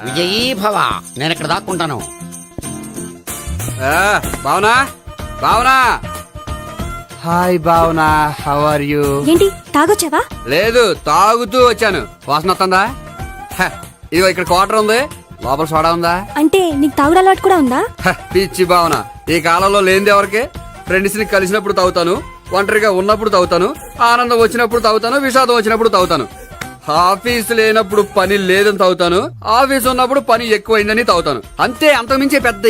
విజయీ భవ. నేను ఇక్కడ దాక్కుంటాను. Bhavana, Bhavana. Hi Bhavana, how are you? ఏంటి తాగొచ్చావా? లేదు, తాగుతూ వచ్చాను. వాసన వస్తుందా? ఇదిగో ఇక్కడ క్వార్టర్ ఉంది, లోపల సోడా ఉందా? అంటే నీకు తాగుడు అలవాటు కూడా ఉందా? పిచ్చి భావన, ఈ కాలంలో లేనిది ఎవరికి? ఫ్రెండ్స్ ని కలిసినప్పుడు తాగుతాను, ఒంటరిగా ఉన్నప్పుడు తాగుతాను, ఆనందం వచ్చినప్పుడు తాగుతాను, విషాదం వచ్చినప్పుడు తాగుతాను. ఆఫీస్ లేనప్పుడు పని లేదని తాగుతాను, ఆఫీస్ ఉన్నప్పుడు పని ఎక్కువైందని తాగుతాను. అంతే, అంతకుమించే పెద్ద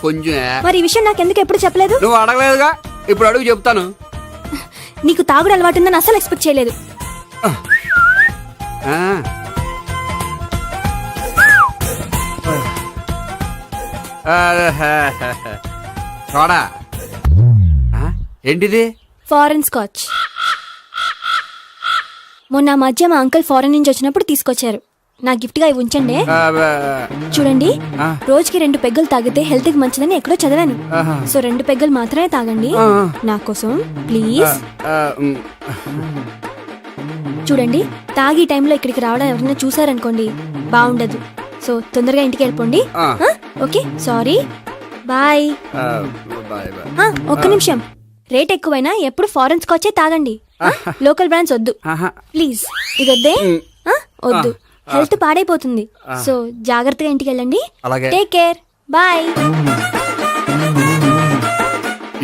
కొంచెం. మరి ఈ విషయం నాకెందుకు ఎప్పుడు చెప్పలేదు? నువ్వు అడగలేదుగా, ఇప్పుడు అడుగు చెప్తాను. నీకు తాగుడు అలవాటు ఉందని అసలు ఎక్స్పెక్ట్ చేయలేదు. సోడా ఏంటిది? Foreign scotch. మొన్న మధ్య మా అంకుల్ ఫారెన్ నుంచి వచ్చినప్పుడు తీసుకొచ్చారు. నా గిఫ్ట్ గా ఇవి ఉంచండి. చూడండి, రోజుకి 2 పెగ్గులు తాగితే హెల్త్ కి మంచిదని ఎక్కడో చదివాను. సో 2 పెగ్గులు మాత్రమే తాగండి నా కోసం ప్లీజ్. చూడండి, తాగి టైంలో ఇక్కడికి రావడం ఎవరైనా చూసారనుకోండి బాగుండదు. సో తొందరగా ఇంటికి వెళ్ళిపోండి. Okay, sorry, bye. ఒక్క నిమిషం, రేట్ ఎక్కువైనా ఎప్పుడు ఫారెన్ స్కాచే తాగండి, లోకల్ బ్రాండ్స్ వద్దు ప్లీజ్. ఇది వద్దే, వద్దు, హెల్త్ పాడైపోతుంది. సో జాగ్రత్తగా ఇంటికి వెళ్ళండి. Take care, bye.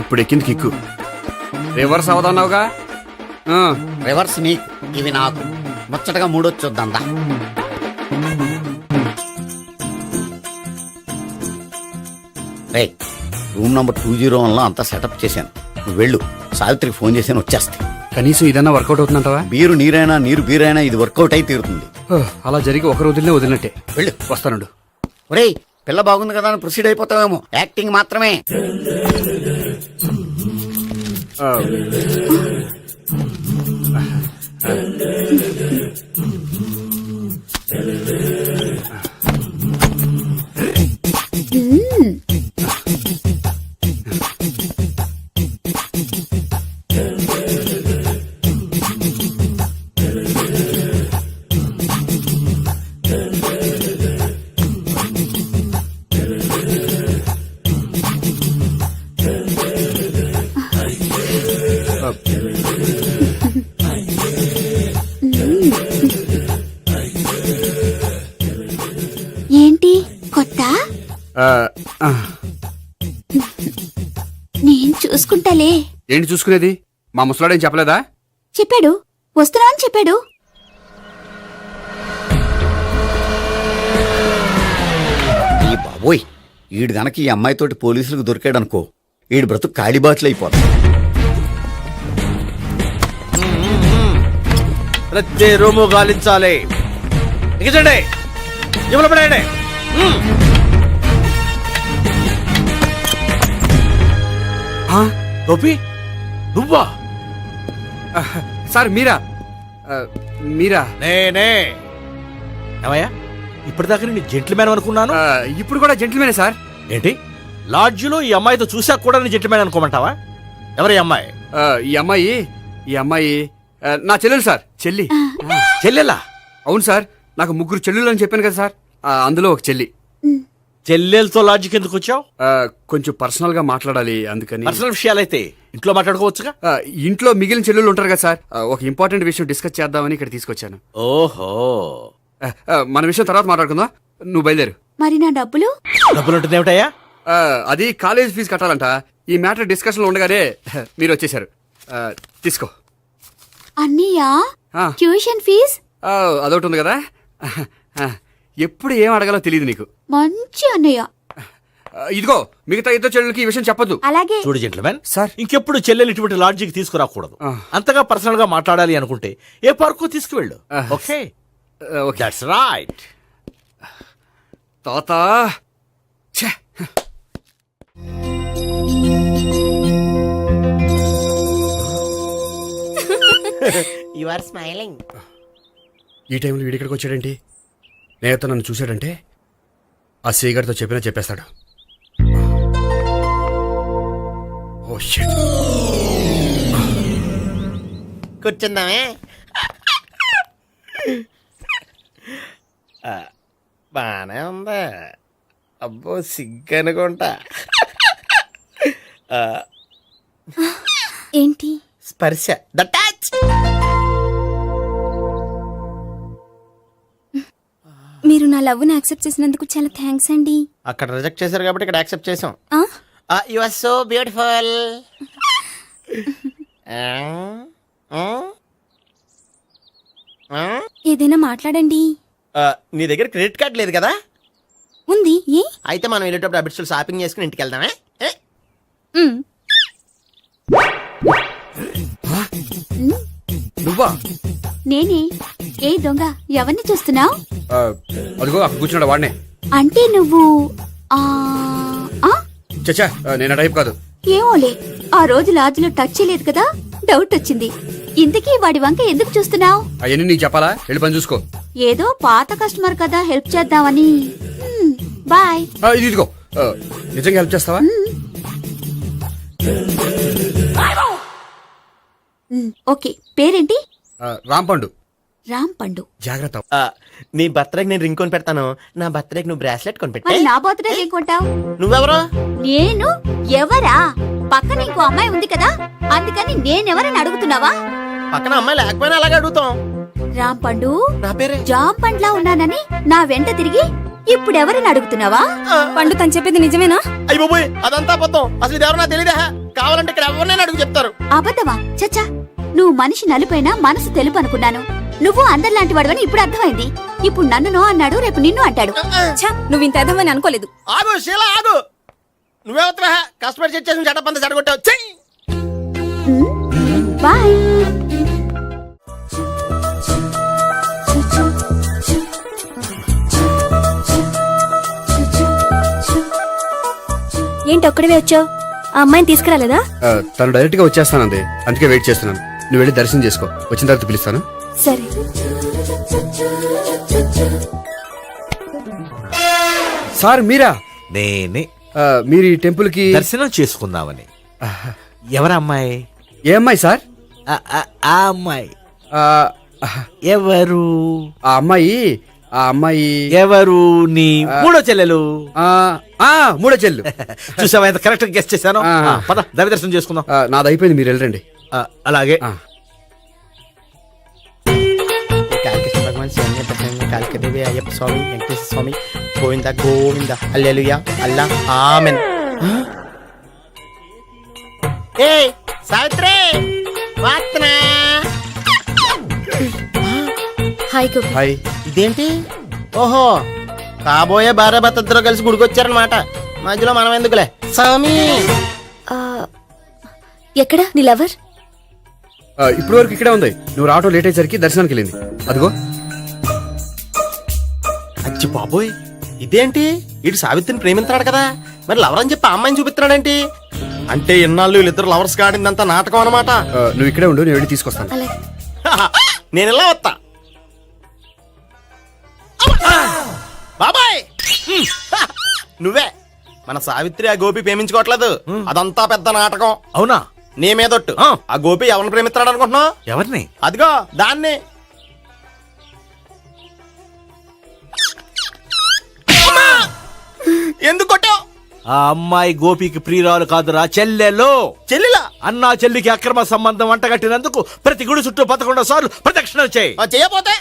ఇప్పుడు ఎక్కింది కిక్కు. రివర్స్ అవదన్నావుగా? రివర్స్ నీకు, ఇవి నాకు. ముచ్చటగా 3 చూద్దాం. రే, రూమ్ నంబర్ 201లో అంతా సెటప్ చేశాను. నువ్వు వెళ్ళు, సావిత్రికి ఫోన్ చేశాను, వచ్చేస్తాయి. కనీసం ఇదన్నా వర్కౌట్ అవుతుందంటావా? బీరు నీరైనా నీరు బీరైనా ఇది వర్కౌట్ అయి తీరుతుంది. అలా జరిగి ఒక రోజులనే వదిలినట్టే. వెళ్ళు. వస్తానుండు. ఒరేయ్, పిల్ల బాగుంది కదా అని ప్రొసీడ్ అయిపోతావేమో. యాక్టింగ్ మాత్రమే. ఏంటి కొత్త? నేను చూసుకుంటాలే. ఏంటి చూసుకునేది? మా ముసలాడేం చెప్పలేదా? చెప్పాడు, వస్తున్నా అని చెప్పాడు. ఈ బాబోయ్, ఈడు గనక ఈ అమ్మాయితోటి పోలీసులకు దొరికాడనుకో, ఈడు బ్రతుకు కాళీబాట్లు అయిపోతాడు. ప్రతి రూము గాలించాలి. ఎగచండి, ఇవ్వలు పడేయండి. గోపి, నువ్వా? సార్ మీరా? మీరా? నేనే. ఏమయ్యా, ఇప్పటిదాకా నేను జెంట్లమ్యాన్ అనుకున్నాను. ఇప్పుడు కూడా జెంటిల్మేనే సార్. ఏంటి, లాడ్జిలో ఈ అమ్మాయితో చూసాక కూడా నేను జెంట్లమ్యాన్ అనుకోమంటావా? ఎవరి అమ్మాయి? ఈ అమ్మాయి నా చెల్లెలు సార్. చెల్లి. చెల్లెలా? అవును సార్, నాకు 3 చెల్లెలు అని చెప్పాను కదా సార్, అందులో ఒక చెల్లి. చెల్లెలతో లాడ్జికి ఎందుకు వచ్చావు? కొంచెం పర్సనల్ గా మాట్లాడాలి, అందుకని. పర్సనల్ విషయాలైతే ఇంట్లో మాట్లాడుకోవచ్చుగా. ఇంట్లో మిగిలిన చెల్లెలు ఉంటారు కదా సార్, ఒక ఇంపార్టెంట్ విషయం డిస్కస్ చేద్దామని ఇక్కడ తీసుకొచ్చాను. ఓహో, మన విషయం తర్వాత మాట్లాడుకుందాం, నువ్వు బయలుదేరు. మరి నా డబ్బులు? డబ్బులు ఉంటుంది ఏమిటయ్యా? అది కాలేజ్ ఫీజు కట్టాలంట. ఈ మ్యాటర్ డిస్కషన్ లో ఉండగానే మీరు వచ్చేసారు. తీసుకో. అన్నయ్యా, ట్యూషన్ ఫీజ్? అదొకటి ఉంది కదా. ఎప్పుడు ఏం అడగాలో తెలియదు నీకు. మంచి అన్నయ్య. ఇదిగో, మిగతా ఇద్దరు చెల్లెలకి ఈ విషయం చెప్పొద్దు. అలాగే. చూడు జెంట్లమెన్, సార్, ఇంకెప్పుడు చెల్లెలు ఇటువంటి లాడ్జికి తీసుకురాకూడదు. అంతగా పర్సనల్ గా మాట్లాడాలి అనుకుంటే ఏ పార్కు తీసుకువెళ్ళు. Okay, that's right. తాత, యు ఆర్ స్మైలింగ్. ఈ టైంలో వీడిక్కడికి వచ్చాడేంటి? నేత నన్ను చూశాడంటే ఆ సీగర్తో చెప్పేస్తాడు. Oh shit. కూర్చుందామే. బానే ఉందా? అబ్బో, సిగ్గనుకుంటా. ఏంటి? స్పర్శ, ద టచ్. మీరు నా లవ్ ని యాక్సెప్ట్ చేసినందుకు చాలా థ్యాంక్స్ అండి. అక్కడ రిజెక్ట్ చేశారు కాబట్టి ఇక్కడ యాక్సెప్ట్ చేసాం. You are so beautiful. ఏదైనా మాట్లాడండి. నీ దగ్గర క్రెడిట్ కార్డ్ లేదు కదా? ఉంది. ఏ? అయితే మనం వెళ్ళేటప్పుడు అబిడ్స్ షాపింగ్ చేసుకుని ఇంటికి వెళ్దామే. నువ్వా? నేనే. ఏ దొంగ, ఎవరిని చూస్తున్నావు? అదిగో అక్కడ కూర్చున్నాడు, వాడినే. అంటే నువ్వు చచ్చా, నేను టైప్ కాదు. ఏమోలే, ఆ రోజు లాడ్జ్లో టచ్ చేయలేదు కదా, డౌట్ వచ్చింది. ఇంతకీ వాడి వంక ఎందుకు చూస్తున్నావు? అవన్నీ నీకు చెప్పాలా? వెళ్ళి పని చూసుకో. ఏదో పాత కస్టమర్ కదా, హెల్ప్ చేద్దామని. బాయ్. ఇదిగో, నిజంగా హెల్ప్ చేస్తావా? ఓకే. పేరేంటి? రాంపండు. రాంపండు. జాగ్రత్త. నీ బర్త్డేకి నేను రింగ్ కొని పెడతాను, నా బర్త్డేకి నువ్వు బ్రాస్లెట్ కొని పెట్టా. నా బర్త్డే ఏం కొంటావు? నువ్వెవరో? నేను ఎవరా? పక్కన ఇంకో అమ్మాయి ఉంది కదా, అందుకని నేనెవరని అడుగుతున్నావా? పక్కన అమ్మాయి లేకపోయినా అలాగే అడుగుతాం. రాంపండు, నా పేరే జామ్ పండ్లా ఉన్నానని నా వెంట తిరిగి ఇప్పుడెవరని అడుగుతున్నావా? పండు తను చెప్పింది నిజమేనా? అయ్య బాబోయ్, అదంతా అబద్ధం. అసలు ఇది ఎవరన్నా తెలియదా? కావాలంటే ఇక్కడ ఎవరినైనా అడుగు చెప్తారు. అబద్ధమా? చచ్చా, నువ్వు మనిషి నలుపైనా మనసు తెలుపు అనుకున్నాను. నువ్వు అందరిలాంటి వాడవని ఇప్పుడు అర్థమైంది. ఇప్పుడు నన్ను నో అన్నాడు, రేపు నిన్ను అంటాడు. నువ్వు ఇంత అర్థమని అనుకోలేదు. ఆగు శీల, ఆగు. నువ్వేవత్తవా? కస్టమర్ చెక్ చేసి చెడ్డ పంద చెడగొట్టావు. బాయ్. ఏంటి ఒక్కడివే వచ్చావు? ఆ అమ్మాయిని తీసుకురాలేదా? తను డైరెక్ట్ గా వచ్చేస్తానంది, అందుకే వెయిట్ చేస్తున్నాను. నువ్వు వెళ్ళి దర్శనం చేసుకో, వచ్చిన తర్వాత పిలుస్తాను. సరే. సార్ మీరా? నేనే మీరు ఈ టెంపుల్ కి దర్శనం చేసుకుందామని. ఎవరమ్మాయి? ఏ అమ్మాయి సార్? ఆ అమ్మాయి ఆ, ఎవరు? ఆ అమ్మాయి ఎవరు? నీ మూడో చెల్లెలు. మూడో చెల్లు. చూసావా ఎంత కరెక్ట్ గా గెస్ట్ చేశాను. ఆ. పద దైవ దర్శనం చేసుకుందాం. నాది అయిపోయింది, మీరు వెళ్ళండి. అలాగే. కాళికేశ్వర భగవాన్ శరణ్య ప్రసన్న కాళికదేవి అయ్యప్ప స్వామి వెంకటేశ్వర స్వామి గోవింద గోవింద హల్లెలూయా అల్లా ఆమెన్. ఏ సావిత్రి వాత్నా. హాయ్ గోపి. హాయ్. ఇదేంటి? ఓహో, కాబోయే భార్య భర్తతో కలిసి గుడికొచ్చారనమాట. మధ్యలో మనం ఎందుకులే స్వామి. ఆ, ఎక్కడ నీ లవర్? ఇప్పుడు వరకు ఇక్కడే ఉంది. నువ్వు రావటం లేట్ అయ్యేసరికి దర్శనానికి వెళ్ళింది. అదిగో. అచ్చి బాబోయ్, ఇదేంటి? ఇటు సావిత్రిని ప్రేమిస్తున్నాడు కదా, మరి లవర్ అని చెప్పి ఆ అమ్మాయిని చూపిస్తున్నాడేంటి? అంటే ఇన్నాళ్ళు వీళ్ళిద్దరు లవర్స్ కాడిందంతా నాటకం అనమాట. నువ్వు ఇక్కడే ఉండు, నేను వెళ్ళి తీసుకొస్తాను. అలాగే. నేను ఇలా వస్తా. బాబాయ్ నువ్వే. మన సావిత్రి ఆ గోపి ప్రేమించుకోవట్లేదు, అదంతా పెద్ద నాటకం. అవునా? నీ మీదొట్టు. ఆ గోపి ఎవరిని ప్రేమిస్తున్నాడు అనుకుంటున్నావు? ఎవరిని? అదిగో దాన్ని. ఎందుకు కొట్టావు? ఆ అమ్మాయి గోపికి ప్రియురాలు కాదురా, చెల్లెలు. చెల్లిలా? అన్నా చెల్లికి అక్రమ సంబంధం వంటగట్టినందుకు ప్రతి గుడి చుట్టూ 11 సార్లు ప్రదక్షిణ చేయి. చేయపోతే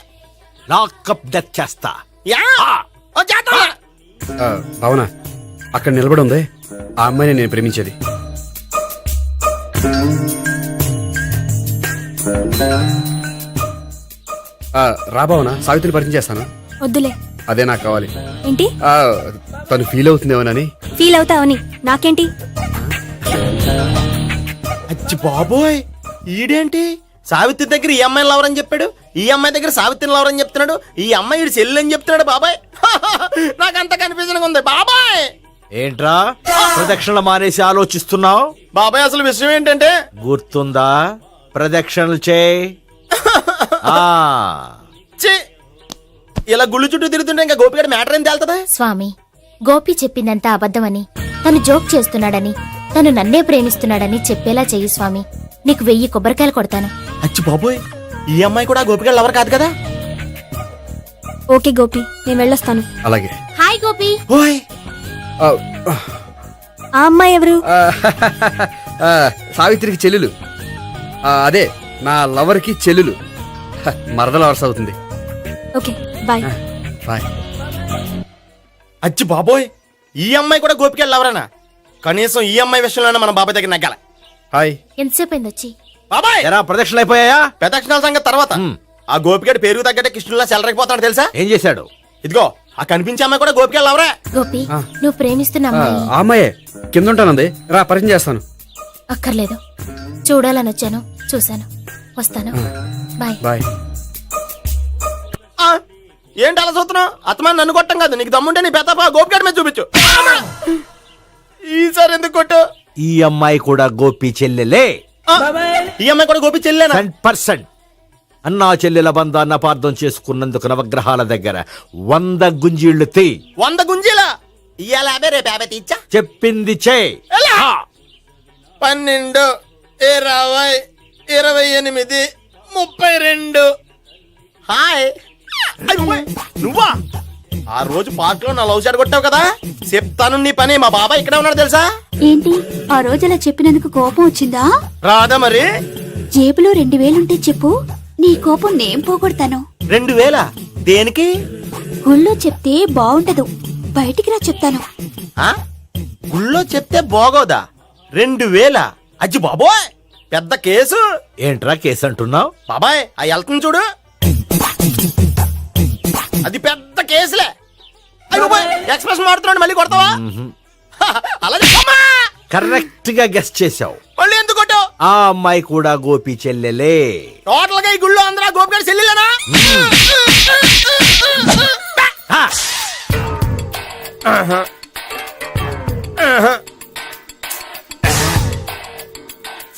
లాకప్ డెత్ చేస్తా. భావన, అక్కడ నిలబడి ఉంది ఆ అమ్మాయిని నేను ప్రేమించేది. రా భావన, సావిత్రిని పరిచయం చేస్తాను. వద్దులే. అదే నాకు కావాలి. ఏంటి? తను ఫీల్ అవుతుందేమోనని. ఫీల్ అవుతావని నాకేంటి? అచ్చి బాబోయ్, ఈడేంటి సావిత్రి దగ్గర ఈ అమ్మాయిని లవరని చెప్పాడు, ఈ అమ్మాయి దగ్గర సావిత్రిని లవరని చెప్తున్నాడు, ఈ అమ్మాయి ఈడు చెల్లి అని చెప్తున్నాడు. బాబాయ్ నాకంత కన్ఫ్యూజన్ ఉంది బాబాయ్. ఏంట్రా ప్రదక్షిణలు మానేసి ఆలోచిస్తున్నావు? బాబాయ్ అసలు విషయం ఏంటంటే, గుర్తుందా? ప్రదక్షిణలు చేయి. ఇలా గుళ్ళు చుట్టూ తిరుగుతుంటే ఇంకా గోపిగడ మ్యాటర్ ఏం తేలుతుందా? స్వామి, గోపి చెప్పిందంతా అబద్ధమని, తను జోక్ చేస్తున్నాడని, తను నన్నే ప్రేమిస్తున్నాడని చెప్పేలా చెయ్యి స్వామి. నీకు 1000 కొబ్బరికాయలు కొడతాను. అచ్చి బాబోయ్, ఈ అమ్మాయి కూడా గోపిగడ లవర్ కాదు కదా? ఓకే గోపి, నేను వెళ్ళొస్తాను. అలాగే. హాయ్ గోపి. ఓయ్, ఆ అమ్మాయి ఎవరు? సావిత్రికి చెల్లెలు. అదే నా లవర్కి చెల్లెలు. మరద లవర్స్ అవుతుంది. Okay bye. బాయ్. అచ్చి బాబోయ్, ఈ అమ్మాయి కూడా గోపిగడ లవరేనా? కనీసం ఈ అమ్మాయి విషయంలోనే మన బాబాయ్ దగ్గర నగ్గాల. హాయ్. ఎంతసేపు అయింది వచ్చి? బాబాయ్, ఎరా ప్రదక్షిణలు అయిపోయాయా? ప్రదక్షిణాల సంగతి తర్వాత. ఆ గోపిగడ పేరు తగ్గట్టే కృష్ణులా చెలరకపోతాడు తెలుసా? ఏం చేశాడు? ఇదిగో ఆ కనిపించే అమ్మాయి కూడా గోపిగడ లవరే. గోపి, నువ్వు ప్రేమిస్తున్న అమ్మాయి ఆ అమ్మాయే కింద ఉంటానంది. రా పరిచయం చేస్తాను. అక్కర్లేదు, చూడాలని వచ్చాను, చూశాను, వస్తాను. బాయ్. బాయ్. ఏంటి అలా చూస్తున్నావు? అత్తమాని నన్ను కొట్టం కాదు, నీకు దమ్ముంటే నీ పెద్దపా గోపిగడ మీద చూపించు. ఈసారి ఎందుకు కొట్టు? ఈ అమ్మాయి కూడా గోపి చెల్లెలే. ఈ అమ్మాయి కూడా గోపి చెల్లెనా? 100%. అన్నా చెల్లెల బంధాన్ని అపార్థం చేసుకున్నందుకు నవగ్రహాల దగ్గర 100 గుంజీళ్లు తీ. 100 గుంజీలా? ఇయ్యాల 50, రేపు 50 తీచ్చా. చెప్పింది చే. 12, 20, 28, 32. హాయ్. నువ్వా? ఆ రోజు పార్క్ లో నా లవ్ షాట్ కొట్టావు కదా, చెప్తాను నీ పని. మా బాబాయ్ ఇక్కడే ఉన్నాడు తెలుసా? ఏంటి ఆ రోజు అలా చెప్పినందుకు కోపం వచ్చిందా? రాదా మరి? జేబులో 2000 ఉంటే చెప్పు, నీ కోపం నేను పోగొడతాను. 2000? దేనికి? గుళ్ళో చెప్తే బాగుంటదు, బయటికి రా చెప్తాను. గుళ్ళో చెప్తే బాగోదా? 2000? అజ్జి బాబోయ్, పెద్ద కేసు. ఏంట్రా కేసు అంటున్నావు? బాబాయ్ ఆ వెళ్తుంది చూడు, అది పెద్ద కేసులే. ఎక్స్ప్రెషన్ మాడుతున్నాడు, మళ్ళీ కొడతావా? అలా కరెక్ట్ గా గెస్ట్ చేశావు. మళ్ళీ ఎందుకు కొట్టావు? ఆ అమ్మాయి కూడా గోపి చెల్లెలే. టోటల్ గా ఈ గుళ్ళో అందరూ గోపిగాడి చెల్లెలేనా?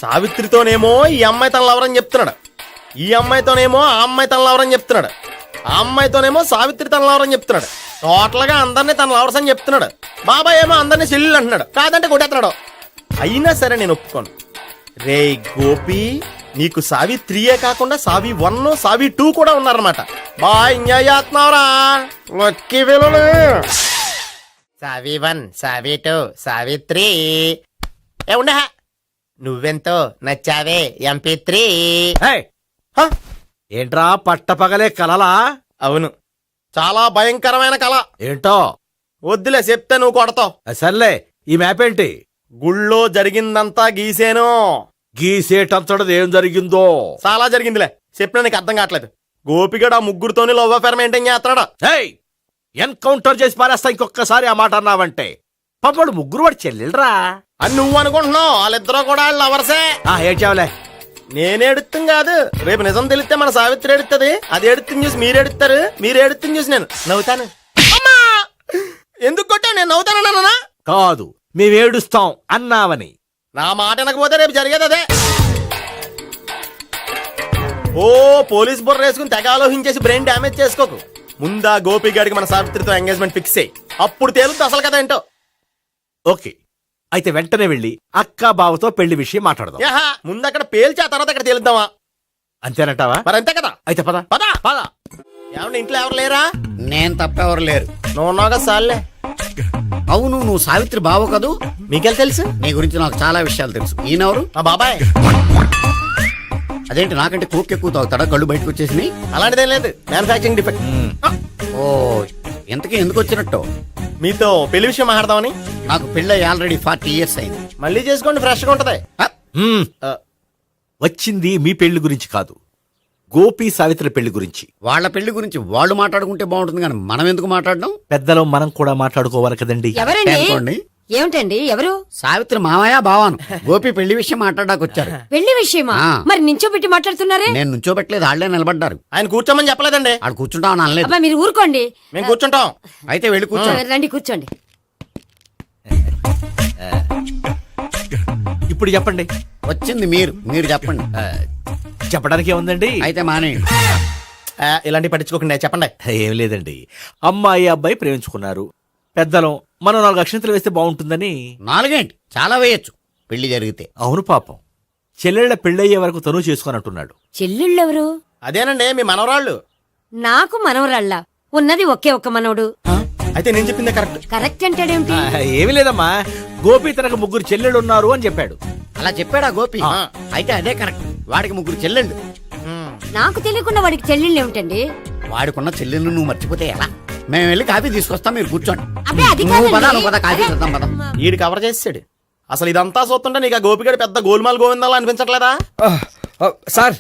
సావిత్రితోనేమో ఈ అమ్మాయి తన లవరని చెప్తున్నాడు, ఈ అమ్మాయితోనేమో ఆ అమ్మాయి తన లవరని చెప్తున్నాడు, ఆ అమ్మాయితోనేమో సావిత్రి తన లవరని చెప్తున్నాడు. టోటల్ గా అందరినీ తన లవర్స్ అని చెప్తున్నాడు. బాబాయ్ ఏమో అందరినీ చెల్లెలు అంటున్నాడు, కాదంటే కొట్టేస్తున్నాడు. అయినా సరే నేను ఒప్పుకోను. రే గోపి, నీకు సావి 3 కాకుండా సావి 1, సావి 2 కూడా ఉన్నారన్నమాట. బాయ్ ఎంజాయ్ చేస్తున్నావురా. లక్కీ పిల్లలు. సావి 1, సావి 2, సావి 3. ఏ ఉండ, నువ్వెంతో నచ్చావే MP3. ఏంట్రా పట్టపగలే కలలా? అవును, చాలా భయంకరమైన కళ. ఏంటో వద్దులే, చెప్తే నువ్వు కొడతావు. సర్లే, ఈ మ్యాప్ ఏంటి? గుళ్ళో జరిగిందంతా గీసేను. గీసేటంతటది ఏం జరిగిందో? చాలా జరిగిందిలే, చెప్పినా నీకు అర్థం కావట్లేదు. గోపిగడు ఆ ముగ్గురుతోని లవ్ అఫేర్ మెయింటైన్ చేస్తున్నాడు. ఎన్కౌంటర్ చేసి పారేస్తా ఇంకొకసారి ఆ మాట అన్నావంటే. పాపడు ముగ్గురు వాడు చెల్లెలరా అని నువ్వు అనుకుంటున్నావు, వాళ్ళిద్దరూ కూడా లవర్సే. ఏడ్చావులే. నేనే ఎడుతుంది కాదు, రేపు నిజం తెలిస్తే మన సావిత్రి ఎడుతుంది. అది ఎడుతుంది చూసి మీరు ఎడుతారు, మీరు ఎడుతుంది చూసి నేను నవ్వుతాను. అమ్మా! ఎందుకు కొట్టావు? నేను నవ్వుతానన్నా? కాదు, మేమేడుస్తాం అన్నావని. నా మాట వినకపోతే రేపు జరిగేది అదే. ఓ పోలీస్ బుర్ర వేసుకుని తెగ ఆలోచించేసి బ్రెయిన్ డ్యామేజ్ చేసుకోకు. ముందా గోపి గారికి మన సావిత్రితో ఎంగేజ్మెంట్ ఫిక్స్ అయ్యి అప్పుడు తేలుతుంది అసలు కదా ఏంటో. ఓకే, అయితే వెంటనే వెళ్ళి అక్క బావతో పెళ్లి విషయం మాట్లాడదాం. ముందు అక్కడ పేల్చి ఆ తర్వాత అక్కడ తేలుద్దామా? అంతేనంటావా? మరి అంతే కదా. అయితే పద పద పద. ఏమన్నా ఇంట్లో ఎవరు లేరా? నేను తప్పెవరు లేరు. నువ్వు ఉన్నావు కదా సార్లే. అవును, నువ్వు సావిత్రి బావ కదూ? మీకెళ్ళి తెలుసు? నీ గురించి నాకు చాలా విషయాలు తెలుసు. ఈయనెవరు? మా బాబాయ్. అదేంటి, నాకంటే కోక్ ఎక్కువ తాగుతాడా? కళ్ళు బయటకు వచ్చేసినాయి. అలాంటిదేం లేదు, మ్యానుఫాక్చరింగ్ డిఫెక్ట్. ఓ, ఇంతకీ ఎందుకు వచ్చినట్టు? మీతో పెళ్లి విషయం మాట్లాడదామని. నాకు పెళ్ళి ఆల్రెడీ 40 years అయింది. మళ్ళీ చేసుకోండి, ఫ్రెష్ గా ఉంటది. వచ్చింది మీ పెళ్లి గురించి కాదు, గోపి సావిత్రి పెళ్లి గురించి. వాళ్ళ పెళ్లి గురించి వాళ్ళు మాట్లాడుకుంటే బాగుంటుంది, కానీ మనం ఎందుకు మాట్లాడడం? పెద్దలో మనం కూడా మాట్లాడుకోవాలి కదండి. ఎవరండి? ఏమిటండి? ఎవరు? సావిత్రి మామయ్య బావాను. గోపి పెళ్లి విషయం మాట్లాడడానికి వచ్చారు. పెళ్లి విషయమా? మరి నించోబెట్టి మాట్లాడుతున్నారే? నేను నుంచోబెట్టలేదు, ఆళ్లే నిలబడ్డారు. ఆయన కూర్చోమని చెప్పలేదండి. ఆడు కూర్చుంటామని అనలేదు. అబ్బా, మీరు ఊరుకోండి. మేము కూర్చుంటాం. అయితే వెళ్ళి కూర్చోండి. రండి, కూర్చోండి. ఇప్పుడు చెప్పండి. వచ్చింది మీరు చెప్పండి. చెప్పడానికి ఏముందండి? అయితే మానేయండి. ఇలాంటి పట్టించుకోకుండా చెప్పండి. ఏం లేదండి, అమ్మాయి అబ్బాయి ప్రేమించుకున్నారు. పెద్దలం మనం 4 అక్షంతలు వేస్తే బాగుంటుందని. 4 ఏంటి, చాలా వేయచ్చు పెళ్లి జరిగితే. అవును, పాపం చెల్లెళ్ళ పెళ్ళయ్యే వరకు తను చేసుకోనంటున్నాడు. చెల్లెళ్ళెవరు? అదేనండి మీ మనవరాళ్ళు. నాకు మనవరాళ్ళ ఉన్నది ఒకే ఒక్క మనవడు. అయితే నేను చెప్పిందే కరెక్ట్. కరెక్ట్ అంటాడేమిటి? ఏమీ లేదమ్మా, గోపి తనకు 3 చెల్లెళ్ళు ఉన్నారు అని చెప్పాడు. అలా చెప్పాడా గోపి? అయితే అదే కరెక్ట్. వాడికి 3 చెల్లెళ్ళు. నాకు తెలియకుండా వాడికి చెల్లెళ్ళు ఏమిటండి? వాడికున్న చెల్లెళ్ళు నువ్వు మర్చిపోతే ఎలా? మేము వెళ్ళి కాఫీ తీసుకొస్తాం, మీరు కూర్చోండి. అబ్బే, అది నువ్వు పద, కాదండి. నువ్వు పద, కాఫీ చేద్దాం పద. ఈడు కవర్ చేసాడు. అసలు ఇదంతా చూస్తుంటే నీకు ఆ గోపిగడు పెద్ద గోల్మాల్ గోవిందాలు అనిపించట్లేదా? సార్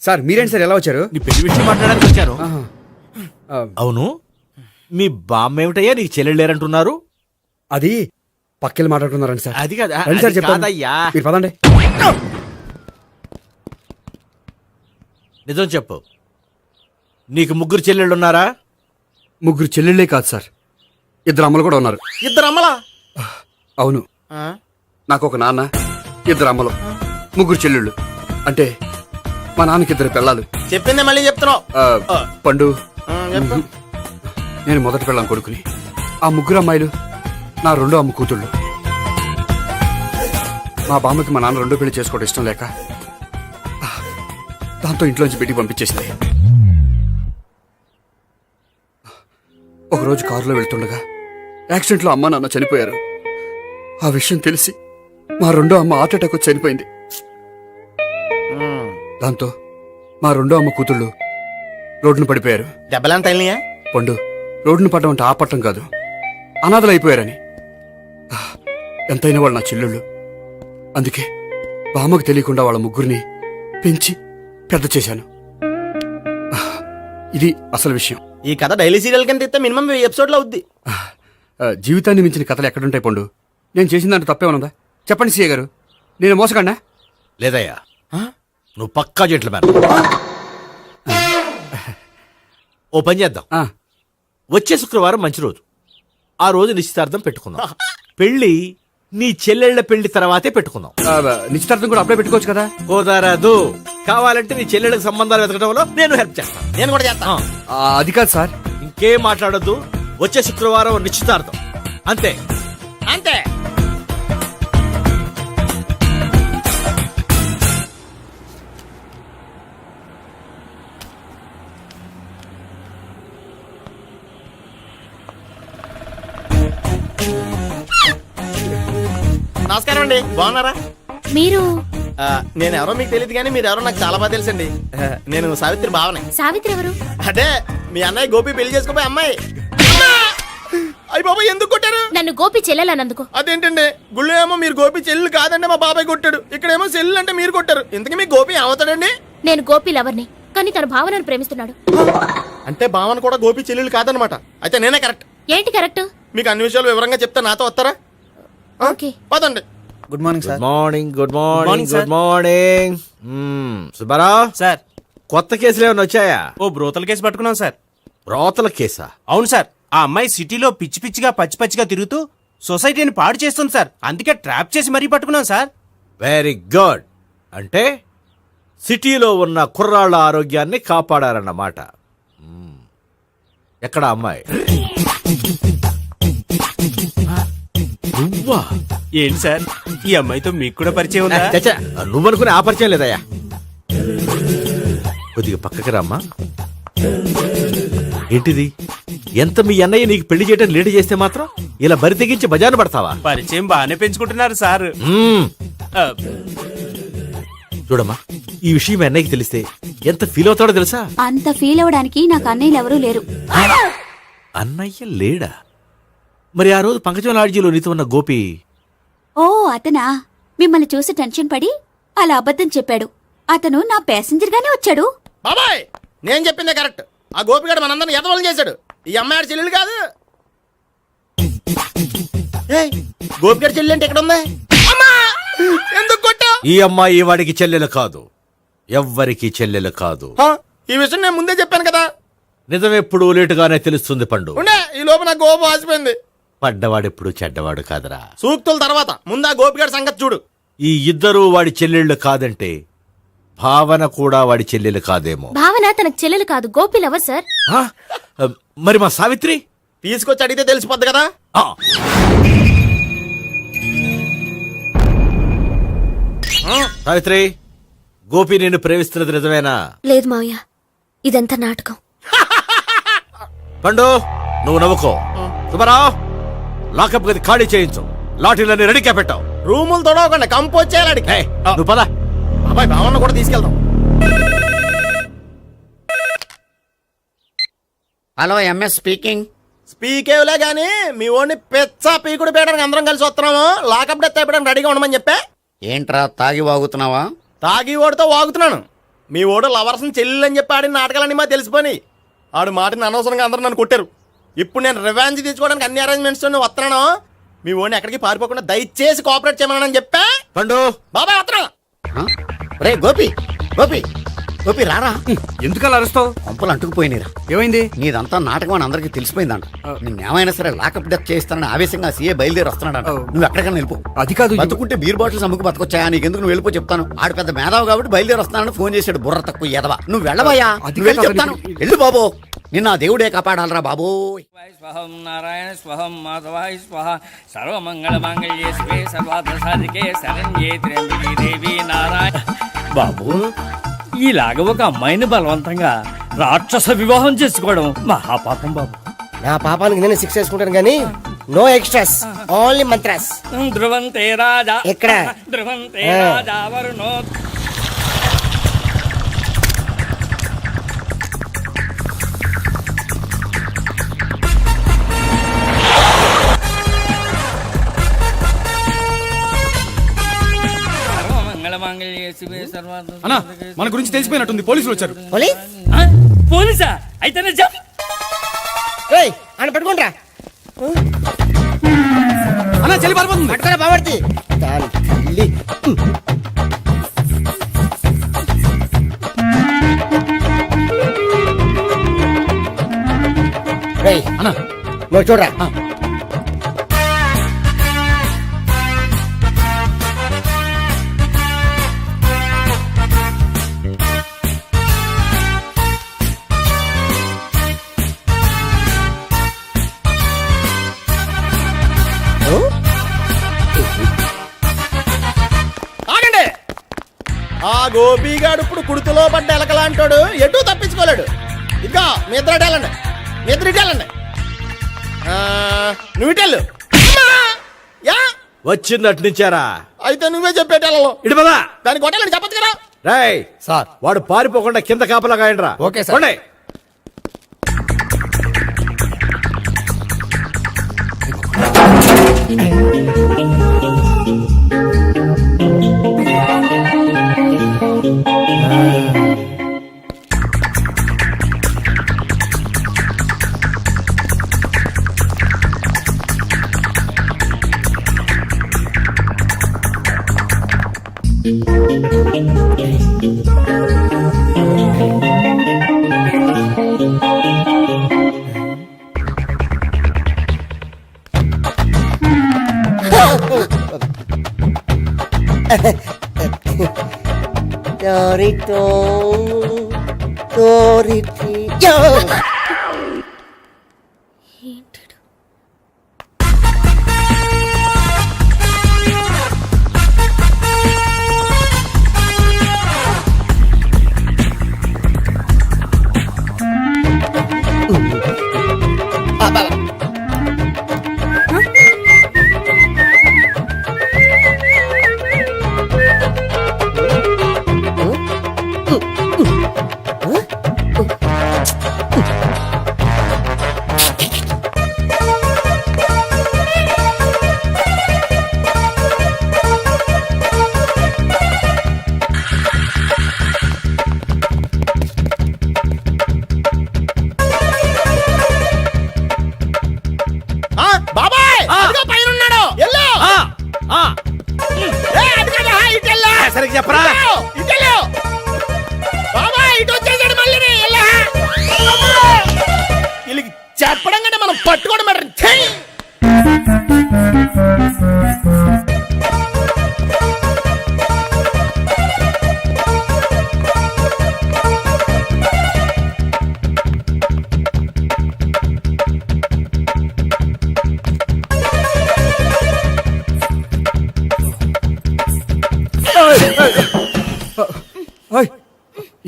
సార్ మీరేంటి సార్ ఎలా వచ్చారు? నీ పెళ్లి విషయం మాట్లాడడానికి వచ్చాను. అవును, మీ బామ్మ ఏమిటయ్యా నీకు చెల్లెళ్ళు లేరంటున్నారు? అది పక్కెళ్ళి మాట్లాడుకున్నారండి సార్. అది కదా, రండి సార్, అది చెప్తాను. కాదయ్యా. మీరు పదండి. నిజం చెప్పు, నీకు 3 చెల్లెళ్ళు ఉన్నారా? 3 చెల్లెళ్ళే కాదు సార్, 2 అమ్మలు కూడా ఉన్నారు. 2 అమ్మలా? అవును, నాకు ఒక నాన్న, 2 అమ్మలు, 3 చెల్లెళ్ళు. అంటే మా నాన్నకి 2 పిల్లలు. చెప్పిందే మళ్ళీ చెప్తున్నావు. పండు, చెప్పు. నేను మొదటి పిల్లం కొడుకుని. ఆ 3 అమ్మాయిలు నా 2వ అమ్మ కూతుళ్ళు. మా బామ్మకి మా నాన్న 2వ పెళ్లి చేసుకోవడం ఇష్టం లేక దాంతో ఇంట్లోంచి పెట్టి పంపించేసింది. ఒకరోజు కారులో వెళ్తుండగా యాక్సిడెంట్లో అమ్మ నాన్న చనిపోయారు. ఆ విషయం తెలిసి మా 2వ అమ్మ హార్ట్ అటాక్ వచ్చి చనిపోయింది. దాంతో మా 2వ అమ్మ కూతుళ్ళు రోడ్డును పడిపోయారు. దెబ్బలంత తగిలినాయా? పండు, రోడ్డును పడ్డం అంటే ఆపట్టం కాదు, అనాథలు అయిపోయారని. ఎంతైనా వాళ్ళు నా చెల్లెళ్ళు. అందుకే బామ్మకు తెలియకుండా వాళ్ళ 3 పెంచి పెద్ద చేశాను. ఇది అసలు విషయం. ఈ కథ డైలీ సీరియల్ కింద ఇస్తే మినిమం 1000 ఎపిసోడ్లు అవుద్ది. జీవితాన్ని మించిన కథలు ఎక్కడుంటాయి పండు? నేను చేసిన దాంట్లో తప్పేమనుందా? చెప్పండి సీఏ గారు, నేను మోసకండా? లేదయ్యా, నువ్వు పక్కా జెంట్లమన్. ఓ పని చేద్దాం, వచ్చే శుక్రవారం మంచి రోజు. ఆ రోజు నిశ్చితార్థం పెట్టుకుందాం. పెళ్లి నీ చెల్లెళ్ళ పెళ్లి తర్వాతే పెట్టుకుందాం. నిశ్చితార్థం కూడా అప్పుడే పెట్టుకోవచ్చు కదా. కుదరదు. కావాలంటే నీ చెల్లెళ్ళకి సంబంధాలు వెతకడంలో నేను హెల్ప్ చేస్తాను. నేను కూడా చేస్తా. అది కాదు సార్. ఇంకేం మాట్లాడొద్దు. వచ్చే శుక్రవారం నిశ్చితార్థం. అంతే. అంతే. నమస్కారం అండి, బాగున్నారా? మీరు నేను ఎవరో మీకు తెలియదు కానీ మీరు ఎవరో నాకు చాలా బాగా తెలుసండి. నేను సావిత్రి భావనే. సావిత్రి ఎవరు? అదే మీ అన్నయ్య గోపి పెళ్లి చేసుకోపోయి అమ్మాయి. అయ్యి బాబాయ్ ఎందుకు కొట్టారు? నన్ను గోపి చెల్లెలన్నందుకు. అదేంటండి, గుళ్ళు ఏమో మీరు గోపి చెల్లు కాదండి మా బాబాయ్ కొట్టాడు, ఇక్కడేమో చెల్లు అంటే మీరు కొట్టారు. ఇంతకీ మీ గోపి ఏమవుతాడండి? నేను గోపి లవర్ని, కానీ తన భావనను ప్రేమిస్తున్నాడు. అంటే భావన కూడా గోపి చెల్లెలు కాదనమాట. అయితే నేనే కరెక్ట్. ఏంటి కరెక్ట్? మీకు అన్ని విషయాలు వివరంగా చెప్తే నాతో వస్తారా? ఓకే. పదండి. Good morning good morning. Good morning. Good morning. Subbarao sir. కొత్త కేసులు ఏమైనా వచ్చాయా? ఓ బ్రోతల కేసు పట్టుకున్నాం సార్. రోతల కేసా? అవును సార్. ఆ అమ్మాయి సిటీలో పిచ్చి పిచ్చిగా పచ్చి పచ్చిగా తిరుగుతూ సొసైటీని పాడు చేస్తుంది సార్. అందుకే ట్రాప్ చేసి మరీ పట్టుకున్నాం సార్. Very good. అంటే సిటీలో ఉన్న కుర్రాళ్ళ ఆరోగ్యాన్ని కాపాడారన్నమాట. ఎక్కడ అమ్మాయి? నువ్వా? ఏంటి సార్, ఈ అమ్మాయితో మీకు కూడా పరిచయం ఉందా? చచ్చా, నువ్వనుకునే ఆ పరిచయం లేదయ్యా. కొద్దిగా పక్కకి రామ్మా. ఏంటిది? ఎంత మీ అన్నయ్య నీకు పెళ్లి చేయడం లేట్ చేస్తే మాత్రం ఇలా బరి తెగించి బజారు పడతావా? పరిచయం బాగానే పెంచుకుంటున్నారు సార్. చూడమ్మా, ఈ విషయం మీ అన్నయ్యకి తెలిస్తే ఎంత ఫీల్ అవుతాడో తెలుసా? అంత ఫీల్ అవ్వడానికి నాకు అన్నయ్యలు ఎవరూ లేరు. అన్నయ్య లేడా? మరి ఆ రోజు పంకజం లాడ్జీలో నీతో ఉన్న గోపి? ఓ అతనా? మిమ్మల్ని చూసి టెన్షన్ పడి అలా అబద్ధం చెప్పాడు. అతను నా ప్యాసింజర్ గానే వచ్చాడు. బాబాయ్ నేను చెప్పిందే కరెక్ట్. ఆ గోపిగాడు మనందరిని ఎదవలు చేశాడు. ఈ అమ్మాయి చెల్లెలు కాదు. గోపిగాడి చెల్లెలు అంటే ఎక్కడ ఉంది? ఎందుకు కొట్టా? ఈ అమ్మాయి వాడికి చెల్లెలు కాదు, ఎవ్వరికి చెల్లెలు కాదు. ఈ విషయం నేను ముందే చెప్పాను కదా. నిజమెప్పుడు లేటుగానే తెలుస్తుంది పండు. ఉండే ఈ లోపు నాకు గోపం ఆసిపోయింది. పడ్డవాడెప్పుడు చెడ్డవాడు కాదురా. సూక్తుల తర్వాత ముందు ఆ గోపిగాడి సంగతి చూడు. ఈ ఇద్దరూ వాడి చెల్లెళ్ళు కాదంటే భావన కూడా వాడి చెల్లెలు కాదేమో. భావన తనకు చెల్లెలు కాదు, గోపి లవర్ సార్. మరి మా సావిత్రి? తీసుకొచ్చి అడిగితే తెలిసిపోద్ది కదా. సావిత్రి, గోపి నిన్ను ప్రేమిస్తున్నది నిజమేనా? లేదు మావయ్య, ఇదంతా నాటకం. పండు, నువ్వు నవ్వుకో. సుబ్బారావు, లాకప్ గది ఖాళీ చేయించు. లాఠీలన్నీ రెడీగా పెట్టావు. రూములు తొడవకుండా కంపోజ్ చేయాలి. నువ్వు పద. అబ్బాయి భావన కూడా తీసుకెళ్దాం. Hello, MS speaking. స్పీకేవ్లే గానీ మీ ఓడిని పెచ్చ పీకుడు పేయడానికి అందరం కలిసి వస్తున్నాము. లాకప్ డెత్ అయిపోయడానికి రెడీగా ఉండమని చెప్పా. ఏంట్రా తాగి వాగుతున్నావా? తాగి ఓడితో వాగుతున్నాను. మీ ఓడు లవర్స్ని చెల్లెలు అని చెప్పి ఆడిన నాటకాలన్నీ మా తెలిసిపోయి ఆడు మాటని అనవసరంగా అందరూ నన్ను కొట్టారు. ఇప్పుడు నేను రివెంజ్ తీసుకోవడానికి అన్ని అరేంజ్మెంట్స్ వస్తున్నాను. మీ ఓడిని ఎక్కడికి పారిపోకుండా దయచేసి కోఆపరేట్ చేయమని చెప్పా. పండు బాబాయ్ వస్తున్నా. రే గోపి, గోపి, గోపి రారా. ఎందుకలా అరుస్తావు? పంపులు అంటుకుపోయినరా. ఏమైంది? నీదంతా నాటకం అని అందరికి తెలిసిపోయిందంట. నిన్నేమైనా సరే లాకప్ డెత్ చేస్తానని ఆవేశంగా సీఏ బయలుదేరి వస్తున్నాడంట. నువ్వు ఎక్కడికైనా వెళ్ళిపో. అది కాదు, బతుకుంటే బీర్ బాటిల్స్ అమ్ముకు బతకొచ్చాయా? నీకెందుకు? నువ్వు వెళ్ళిపో చెప్తాను. ఆడు పెద్ద మేధావు కాబట్టి బయలుదేరి వస్తానని ఫోన్ చేశాడు. బుర్ర తక్కువ ఎదవా. నువ్వు వెళ్ళవయ్యా, చెప్తాను. వెళ్ళు బాబో, నిన్న దేవుడే కాపాడాలరా బాబో. స్వహం నారాయణ స్వహం మాధవాయ స్వహ సర్వమంగళ మాంగళ్యే శివే సర్వార్థ సాధికే శరణ్యే త్ర్యంబకే దేవి నారాయణ. బాబు, ఇలాగ ఒక అమ్మాయిని బలవంతంగా రాక్షస వివాహం చేసుకోవడం మహాపాపం బాబు. నా పాపానికి నేను శిక్ష చేసుకుంటాను కానీ నో ఎక్స్ట్రాస్, ఓన్లీ మంత్రాస్. ధ్రువంతే రాజా ఎక్కడ? ధ్రువంతే రాజా వరుణో. అన్నా, మన గురించి తెలిసిపోయినట్టుంది. పోలీసులు వచ్చారు. పోలీసా? అయితేనే చెప్పు. ఆయన పెట్టుకుంటా అన్నా, చలి పారిపోతుంది. పట్టుకోరా బాబర్తి. అన్నా నువ్వు చూడరా. ఆ గోపిగాడు ఇప్పుడు కుడితిలో పడ్డ ఎలకలాంటాడు, ఎటు తప్పించుకోలేడు. ఇంకా మీ ఇద్దరు ఇటు వెళ్ళండి, మీ ఇద్దరు ఇటు వెళ్ళండి. నువ్వు ఇటు వెళ్ళు. యా వచ్చింది అట్నుంచారా? అయితే నువ్వే చెప్పేటెళ్ళలో ఇటు పదా. దానికి కొట్టాలని చెప్పచ్చు కదా. రేయ్ సార్. వాడు పారిపోకుండా కింద కాపలా కాయండిరా. Okay sir. పోండి. బాబాయ్ అదిగో పైన ఉన్నాడు. ఎల్లో సరిగ్గా చెప్పరా? ఇటెల్లో బాబాయ్ ఇటు వచ్చేసాడు మళ్ళీ. వీళ్ళకి చెప్పడం కంటే మనం పట్టుకోవడం బెటర్.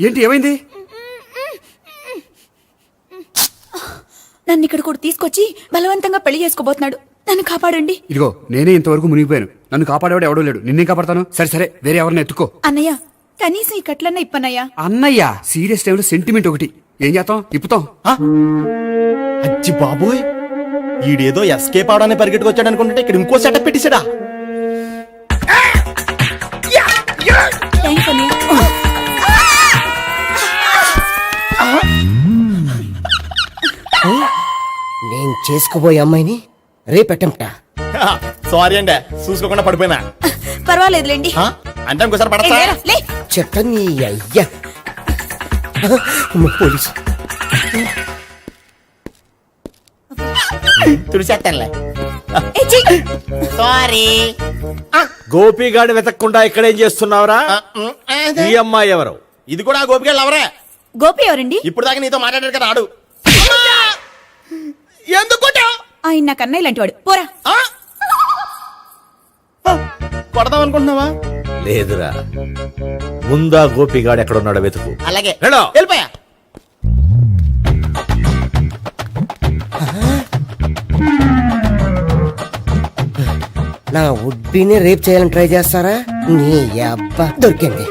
ఏంటి ఏమైంది? నన్ను ఇక్కడ కూడా తీసుకొచ్చి బలవంతంగా పెళ్లి చేసుకోబోతున్నాడు. నన్ను కాపాడండి. ఇదిగో నేనే ఇంతవరకు మునిగిపోయాను. నన్ను కాపాడేవాడు ఎవడూ లేడు. నిన్నే కాపాడతాను. సరే సరే వేరే ఎవరిని ఎత్తుకో. అన్నయ్య కనీసం ఈ కట్లన్నా ఇప్పనయ్యా. అన్నయ్య సీరియస్ టైంలో సెంటిమెంట్ ఒకటి. ఏం చేస్తాం? ఇప్పుతాం. అచ్చి బాబోయ్, ఈడేదో ఎస్కేప్ అవడానికి పరిగెట్టుకొచ్చాడు అనుకుంటే ఇక్కడ ఇంకో సెటప్ పెట్టేశాడా? థ్యాంక్స్ అన్నయ్య. నేను చేసుకోబోయే అమ్మాయిని రేపెట్టంటా. సారీ అండి, చూసుకోకుండా పడిపోయినా. పర్వాలేదులేండి. అంటే ఇంకోసారి పడతా చెత్త నీ అయ్యా. పోలీసు తుడిచేస్తానులే. సారీ. గోపిగాడు వెతకకుండా ఇక్కడేం చేస్తున్నావురా? ఈ అమ్మాయి ఎవరు? ఇది కూడా గోపిగాడు ఎవరే? గోపి ఎవరండి? ఇప్పుడు దాకా నీతో మాట్లాడారు కదా ఆడు. ఎందుకు ఆయన నాకు అన్నయ్య లాంటి వాడు. పోరా. కొడదాం అనుకుంటున్నావా? లేదురా, ముందా గోపిగాడు ఎక్కడున్నాడో వెతుకు. అలాగే వెళ్ళు. వెళ్ళిపోయా. నా ఉడ్బీని రేప్ చేయాలని ట్రై చేస్తారా? నీ అబ్బా దొరికింది.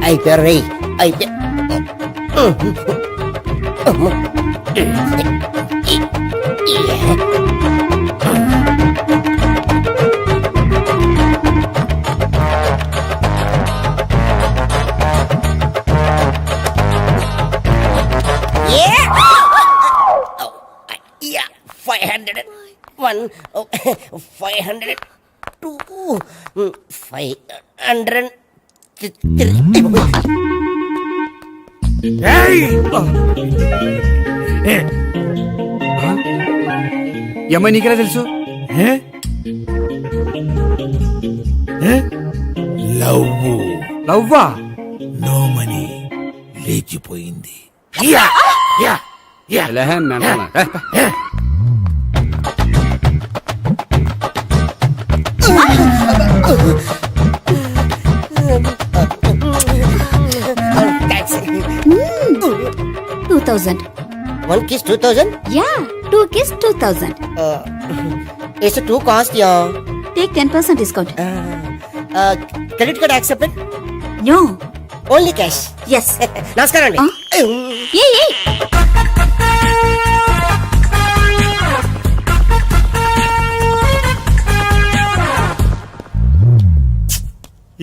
అయిపోయారు రేయ్, అయిపోయా. Yeah, 501, 502, 503. అమ్మాయి నీకెలా తెలుసు? లవ్వా? నో మనీ లేచిపోయింది. 2000. 1 kiss 2000? Yeah, 2 kiss 2000. It's too cost, yeah. Take 10% discount. Credit card accepted? No. Only cash. Yes. నమస్కారం అండి. Hey.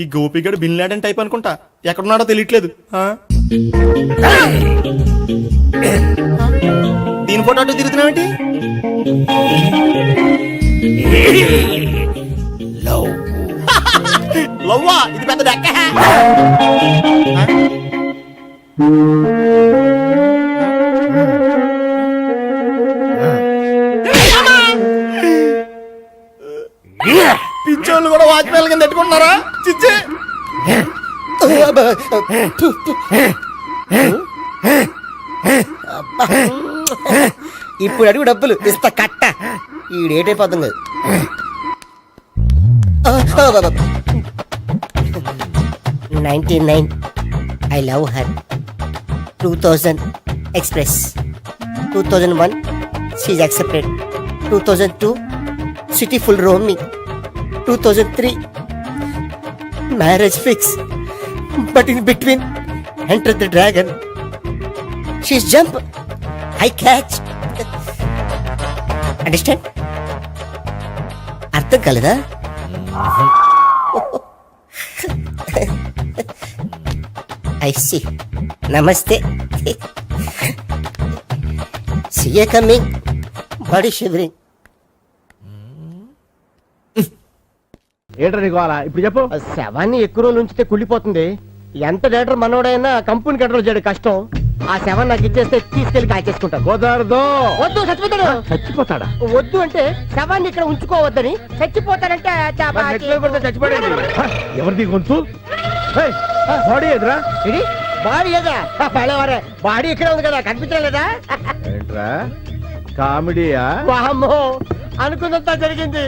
ఈ గోపిగడు బిన్ లాడెన్ టైప్ అనుకుంటా, ఎక్కడున్నాడో తెలియట్లేదు. దీని ఫోటో అటు తిరుగుతున్నావేంటి? లవ్వా, ఇది పెద్ద డెక్క. పిచ్చోళ్ళు కూడా వాచ్మెన్ కింద పెట్టుకుంటున్నారా? చిచ్చే ఇప్పుడు అడుగు డబ్బులు ఇస్తా కట్ట. ఈడేటైపోతాం కాదు. 99 I love her. 2000 express. 2001 she's accepted. 2002 city full roaming. 2003 marriage fix. But in between enter the dragon. She's jump, I catch. Understand? అర్థం కాలేదా? I see. Namaste. See you coming. Body shivering. ఏంట్రా నీకు అలా ఇప్పుడు చెప్పు. శవాన్ని ఎక్కువ రోజులు ఉంచితే కుళ్ళిపోతుంది. ఎంత డేటర్ మనోడైనా కంపెనీ కంట్రోల్ చేయడం కష్టం. ఆ శవం నాకు ఇచ్చేస్తే తీసుకెళ్లి కాల్చేసుకుంటాను. కుదరదు. వద్దు, చచ్చిపోతాడు. చచ్చిపోతాడా? వద్దు అంటే శవాన్ని ఇక్కడ ఉంచుకోవద్దని. చచ్చిపోతాడంటే చచ్చిపోయాడు. ఎవరిది గొంతు? బాడీ ఎదురా? ఇది బాడీ ఏదా? పడేవారే బాడీ ఇక్కడ ఉంది కదా, కనిపించలేదా? ఏంట్రా కామెడీయా? వామ్మో, అనుకున్నంత జరిగింది.